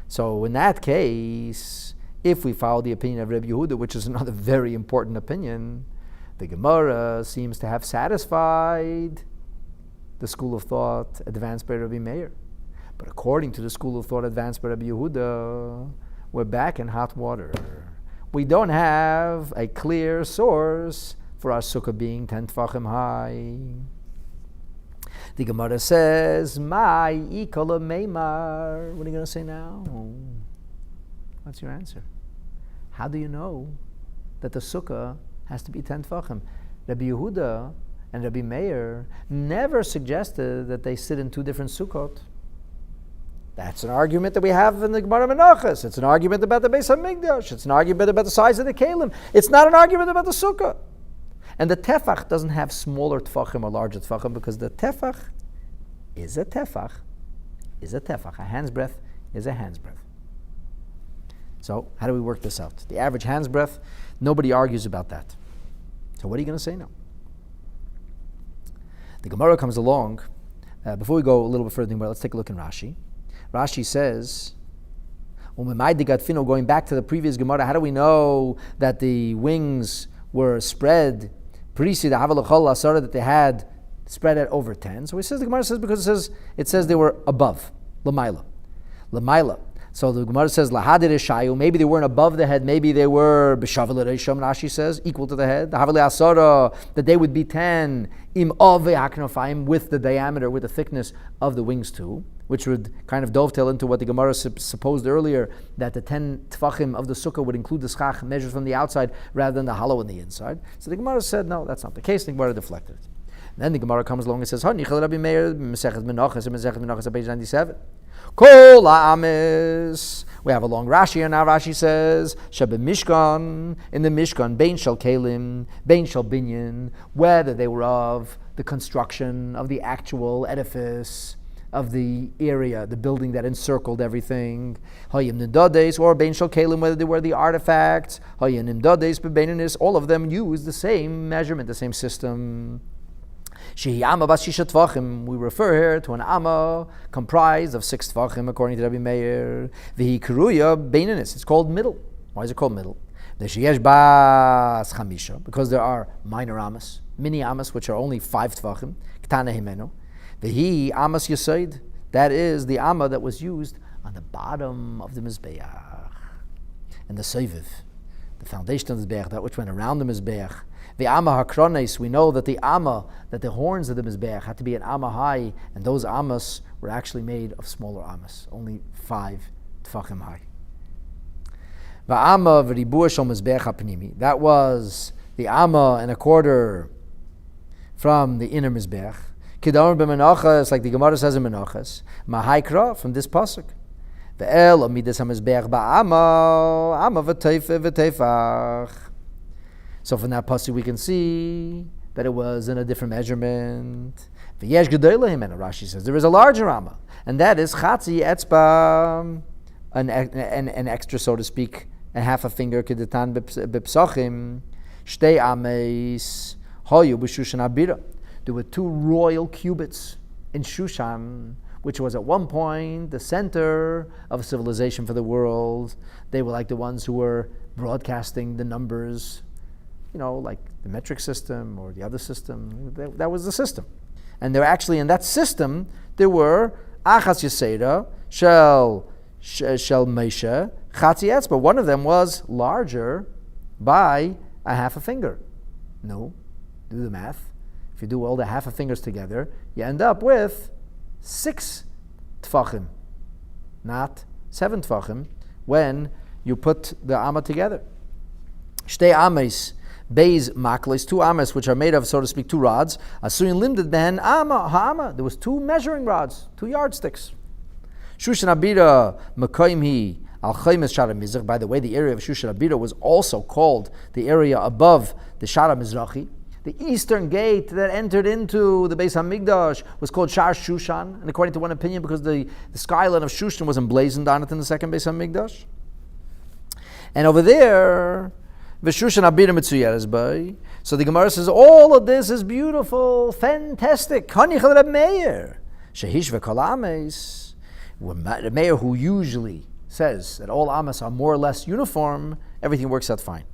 So in that case, if we follow the opinion of Rabbi Yehuda, which is another very important opinion, the Gemara seems to have satisfied the school of thought advanced by Rabbi Meir. But according to the school of thought advanced by Rabbi Yehuda, we're back in hot water. We don't have a clear source for our sukkah being 10 tefachim high. The Gemara says, "My ikola meimar." What are you going to say now? What's your answer? How do you know that the sukkah has to be 10 tefachim? Rabbi Yehuda And Rabbi Meir never suggested that they sit in two different Sukkot. That's an argument that we have in the Gemara Menachos. It's an argument about the Beis HaMikdash. It's an argument about the size of the Kalim. It's not an argument about the Sukkah. And the Tefach doesn't have smaller Tefachim or larger Tefachim because the Tefach is a Tefach. A hand's breadth is a hand's breadth. So how do we work this out? The average hand's breadth, nobody argues about that. So what are you going to say now? The Gemara comes along. Before we go a little bit further, let's take a look in Rashi. Rashi says, going back to the previous Gemara, how do we know that the wings were spread, that they had spread at over 10? So the Gemara says because it says they were above, lamaila. So the Gemara says, Lahadir Ishayu, maybe they weren't above the head, maybe they were B'shavel Reisham, Rashi says, equal to the head. Havali Asara, that they would be 10, Im Ove Haknofayim, with the diameter, with the thickness of the wings too, which would kind of dovetail into what the Gemara supposed earlier, that the 10 Tfachim of the Sukkah would include the Schach measured from the outside rather than the hollow on the inside. So the Gemara said, no, that's not the case. The Gemara deflected it. And then the Gemara comes along and says, Nichel Rabbi Meir, Masechet Menachos, page 97. Kol ha'ames. We have a long Rashi here now. Rashi says, Shebe Mishkan, in the Mishkan, Bein Shel Kelim, Bein Shel Binyan, whether they were of the construction of the actual edifice, of the area, the building that encircled everything, Hayim Nimdades, or Bein Shel Kelim, whether they were the artifacts, Hayim Nimdades, Bebeinanis, all of them use the same measurement, the same system. We refer here to an amma comprised of 6 tfachim, according to Rabbi Meir. It's called middle. Why is it called middle? Because there are minor amas, mini amas, which are only 5 tfachim. That is the amma that was used on the bottom of the mizbeach, and the soiviv, the foundation of the mizbeach, that which went around the mizbeach. The Amma Hakrones, we know that the horns of the Mizbeach had to be an Amma high, and those Ammas were actually made of smaller Ammas, only 5 Tfachim high. V'Amma v'Ribua Shel Mizbeach HaPnimi. That was the Amma and a quarter from the inner Mizbeach. Kedar b'Menachos, like the Gemara says in Menachos. Mahaikra, from this pasuk. Ve'el Amidas HaMizbeach ba'Amma, Amma v'Teifach. So from that pasuk we can see that it was in a different measurement. V'yesh gedoylahim, and Rashi says there is a larger amma, and that is chatzi etzba, an extra, so to speak, a half a finger. Kedetan b'psachim shtei ames hoyu b'Shushan abira. There were 2 royal cubits in Shushan, which was at one point the center of civilization for the world. They were like the ones who were broadcasting the numbers, like the metric system or the other system. That was the system. And there actually, in that system, there were Achas Yeseda, Shel Meisha, Chatzi Etzba. One of them was larger by a half a finger. No, do the math. If you do all the half a fingers together, you end up with 6 Tfachim, not 7 Tfachim, when you put the Amma together. Shtei Ames, Beis makles, 2 amas, which are made of, so to speak, 2 rods. Asuyin limded ben ama ha'ama. There was 2 measuring rods, 2 yardsticks. Shushan abira makoimhi al chaymes shara mizrach. By the way, the area of Shushan abira was also called the area above the Shara Mizrachi. The eastern gate that entered into the Beis HaMikdash was called Shar Shushan, and according to one opinion, because the skyline of Shushan was emblazoned on it in the second Beis HaMikdash. And over there, so the Gemara says, all of this is beautiful, fantastic. The Meir, who usually says that all Amas are more or less uniform, everything works out fine.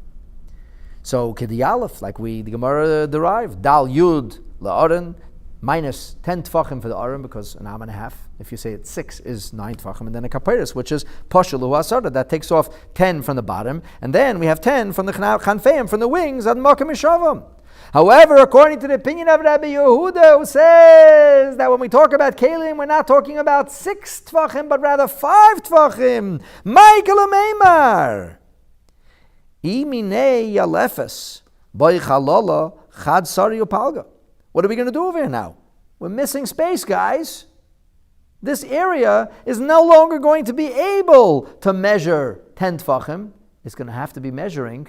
So Kedi Aleph, like the Gemara derived, Dal Yud La'aron, minus 10 Tfachim for the Aron, because an Am and a half. If you say it's 6 is 9 Tfachim, and then a Kapiris, which is Pashul Asada, that takes off 10 from the bottom, and then we have 10 from the Chanfeim, from the wings, Ad Makam Mishavam. However, according to the opinion of Rabbi Yehuda, who says that when we talk about Kalim, we're not talking about 6 Tfachim, but rather 5 Tfachim. Michael Meimar. Iminei Yalefes, Boy Chalola, Chad Sari Upalga. What are we going to do over here now? We're missing space, guys. This area is no longer going to be able to measure 10 tfachim. It's going to have to be measuring,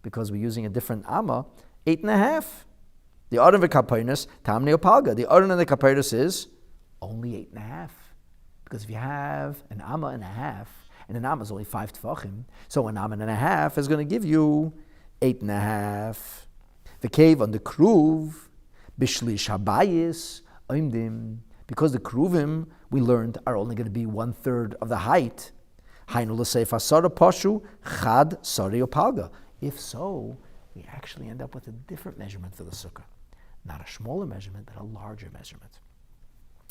because we're using a different amma, 8.5. The Aron v'Kapeirus, Tam Neopalga. The Aron and the Kapeirus is only 8.5. Because if you have an amma and a half, and an amma is only 5 tfachim, so an amma and a half is going to give you 8.5. The cave on the kruv, bishlish habayis, oimdim. Because the kruvim, we learned, are only going to be 1/3 of the height. Hainu l'seif asara pashu chad sari opalga. If so, we actually end up with a different measurement for the sukkah. Not a smaller measurement, but a larger measurement.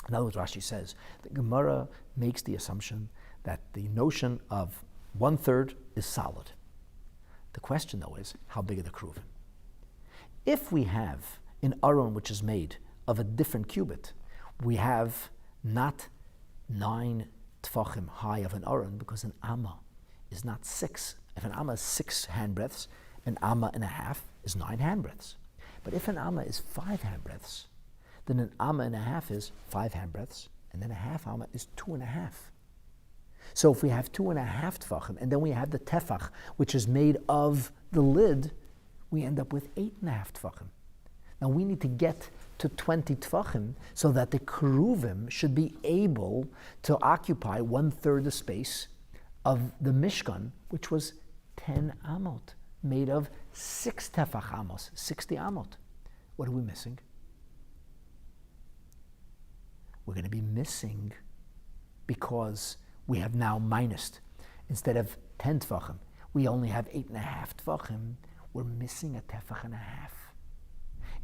In other words, Rashi says, the Gemara makes the assumption that the notion of 1/3 is solid. The question, though, is how big are the kruvim? If we have an aron which is made of a different cubit, we have not 9 tfachim high of an aron, because an amma is not 6. If an amma is 6 handbreadths, an amma and a half is 9 handbreadths. But if an amma is 5 handbreadths, then an amma and a half is 5 handbreadths, and then a half amma is 2.5. So if we have 2.5 tfachim, and then we have the tefach, which is made of the lid, we end up with 8.5 tfachim. Now we need to get to 20 tfachim so that the keruvim should be able to occupy 1/3 the space of the Mishkan, which was 10 amot, made of 6 tefach amos, 60 amot. What are we missing? We're going to be missing because we have now minused. Instead of 10 tefachim, we only have 8.5 tefachim. We're missing a tefach and a half.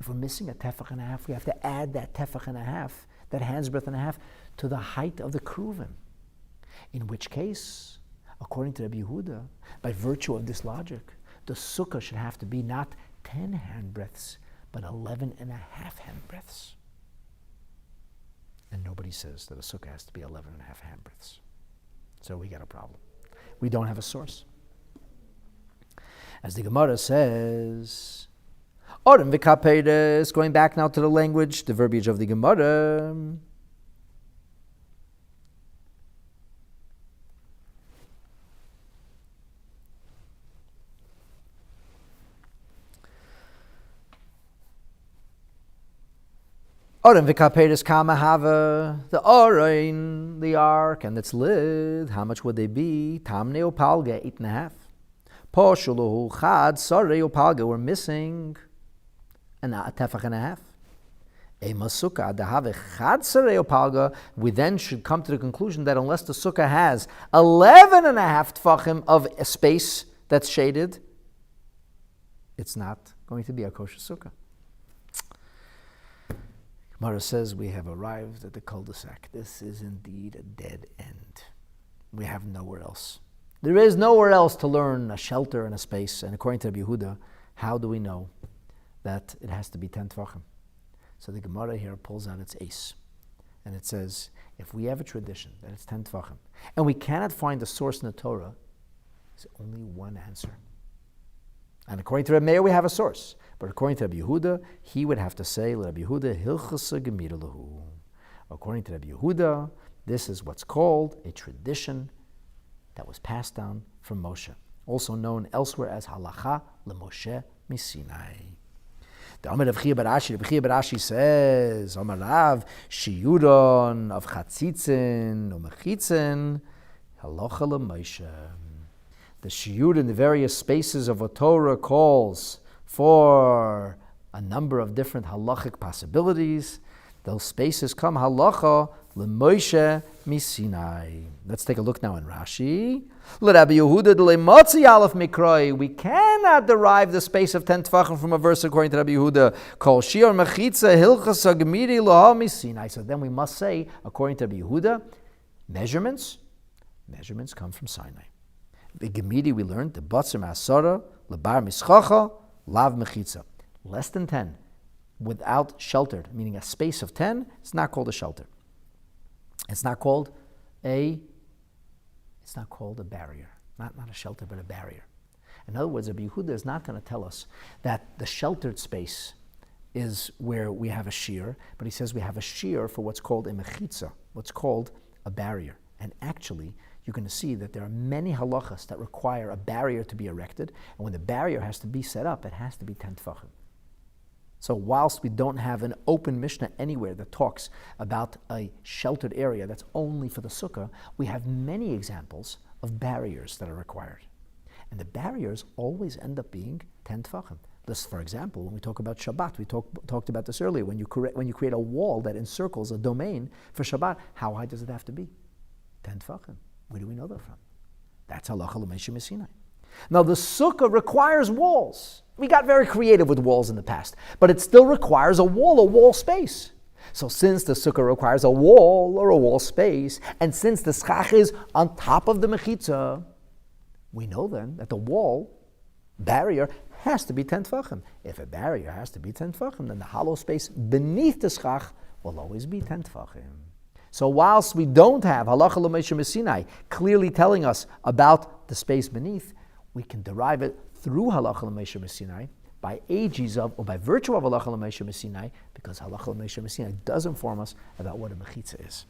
If we're missing a tefach and a half, we have to add that tefach and a half, that hand's breadth and a half, to the height of the kruvim. In which case, according to Rabbi Yehuda, by virtue of this logic, the sukkah should have to be not 10 handbreadths, but 11.5 handbreadths. And nobody says that a sukkah has to be 11.5 handbreadths. So we got a problem. We don't have a source. As the Gemara says, Orim v'Kapeirus, going back now to the language, the verbiage of the Gemara. Orim v'Kapeirus kama hava, the Orin, the ark, and its lid, how much would they be? Tam neopalga, 8.5. Poshuluhu chad sarei opalga, we're missing a tefach and a half. Ema sukkah dehave chad sarei opalga, we then should come to the conclusion that unless the sukkah has 11.5 tefachim of a space that's shaded, it's not going to be a kosher sukkah. Gemara says we have arrived at the cul-de-sac. This is indeed a dead end. We have nowhere else. There is nowhere else to learn a shelter and a space. And according to Rabbi Yehuda, how do we know that it has to be 10 tefachim? So the Gemara here pulls out its ace. And it says, if we have a tradition that it's 10 tefachim, and we cannot find a source in the Torah, there's only one answer. And according to Rabbi Meir, we have a source. But according to Rabbi Yehuda, he would have to say, Rabbi Yehuda, hilchasa gemira lahu. According to Rabbi Yehuda, this is what's called a tradition that was passed down from Moshe, also known elsewhere as halacha leMoshe miSinai. The Amar of Chia Barashi says, Amar Rav, shiyuron of chatzitzin u'mechitzin, halacha leMoshe. The shiyur in the various spaces of what Torah calls for a number of different halachic possibilities. Those spaces come halacha leMoshe miSinai. Let's take a look now in Rashi. LeRabbi Yehuda leMotzi aleph mikroi. We cannot derive the space of 10 tefachim from a verse according to Rabbi Yehuda. Kol shiur mechitza hilchasa gemiri laha miSinai. So then we must say, according to Rabbi Yehuda, measurements come from Sinai. The gemiri we learned, the batzer ma'asara, lebar mischacha, lav mechitza. Less than 10, without sheltered, meaning a space of 10, it's not called a shelter. It's not called a barrier. Not a shelter, but a barrier. In other words, Rabbi Yehuda is not going to tell us that the sheltered space is where we have a shear, but he says we have a shear for what's called a mechitza, what's called a barrier. And actually, you're going to see that there are many halachas that require a barrier to be erected, and when the barrier has to be set up, it has to be 10 tefachim. So whilst we don't have an open Mishnah anywhere that talks about a sheltered area that's only for the sukkah, we have many examples of barriers that are required. And the barriers always end up being 10 tefachim. This, for example, when we talk about Shabbat, we talked about this earlier. When you create a wall that encircles a domain for Shabbat, how high does it have to be? 10 tefachim. Where do we know that from? That's halacha l'meisha Sinai. Now the sukkah requires walls. We got very creative with walls in the past, but it still requires a wall space. So since the sukkah requires a wall or a wall space, and since the schach is on top of the mechitza, we know then that the wall barrier has to be 10 tefachim. If a barrier has to be 10 tefachim, then the hollow space beneath the schach will always be 10 tefachim. So whilst we don't have halacha l'meisha Sinai clearly telling us about the space beneath, we can derive it through halacha l'meisha Sinai by ages of, or by virtue of halacha l'meisha Sinai, because halacha l'meisha Sinai does inform us about what a mechitza is.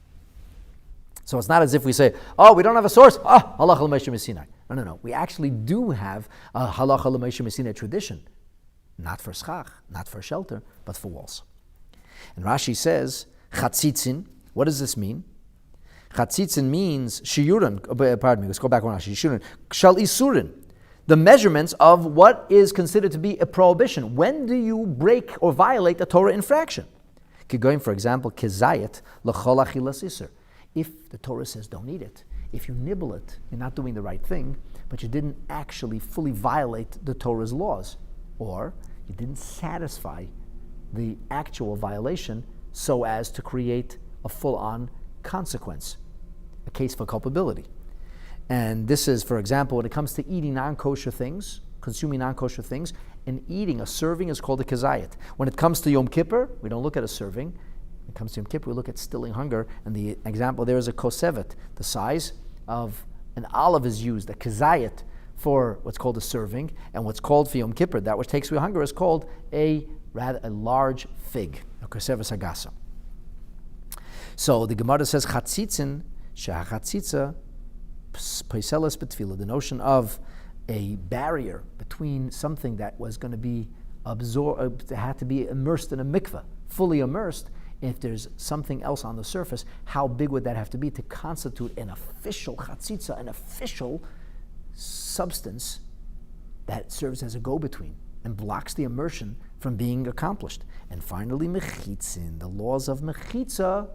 So it's not as if we say, oh, we don't have a source, halacha l'meisha Sinai. No. We actually do have a halacha l'meisha Sinai tradition, not for schach, not for shelter, but for walls. And Rashi says, chatzitzin. What does this mean? Chatzitzin means let's go back one. Shiyurin, shal isurin. The measurements of what is considered to be a prohibition. When do you break or violate a Torah infraction? Going, for example, kezayet l'chol achilas iser. If the Torah says don't eat it, if you nibble it, you're not doing the right thing, but you didn't actually fully violate the Torah's laws, or you didn't satisfy the actual violation so as to create a full-on consequence, a case for culpability. And this is, for example, when it comes to eating non-kosher things, consuming non-kosher things, and eating, a serving is called a kezayet. When it comes to Yom Kippur, we don't look at a serving. When it comes to Yom Kippur, we look at stilling hunger, and the example there is a kosevet, the size of an olive is used, a kezayet, for what's called a serving, and what's called for Yom Kippur, that which takes away hunger, is called a large fig, a kosevet sagasa. So the Gemara says, chatzitzin, shehachatzitza, peiseles betfila, the notion of a barrier between something that was going to be absorbed, had to be immersed in a mikveh, fully immersed. If there's something else on the surface, how big would that have to be to constitute an official chatzitza, an official substance that serves as a go-between and blocks the immersion from being accomplished? And finally, mechitzin, the laws of mechitza,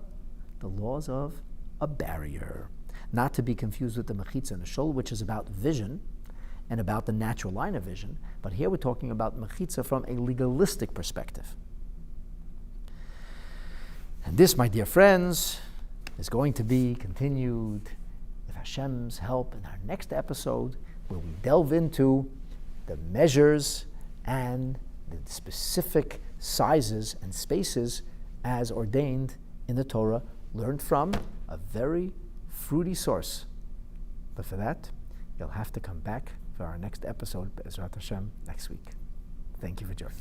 the laws of a barrier. Not to be confused with the mechitza and the shul, which is about vision and about the natural line of vision. But here we're talking about mechitza from a legalistic perspective. And this, my dear friends, is going to be continued with Hashem's help in our next episode, where we delve into the measures and the specific sizes and spaces as ordained in the Torah, learned from a very fruity source. But for that, you'll have to come back for our next episode, Be'ezrat Hashem, next week. Thank you for joining.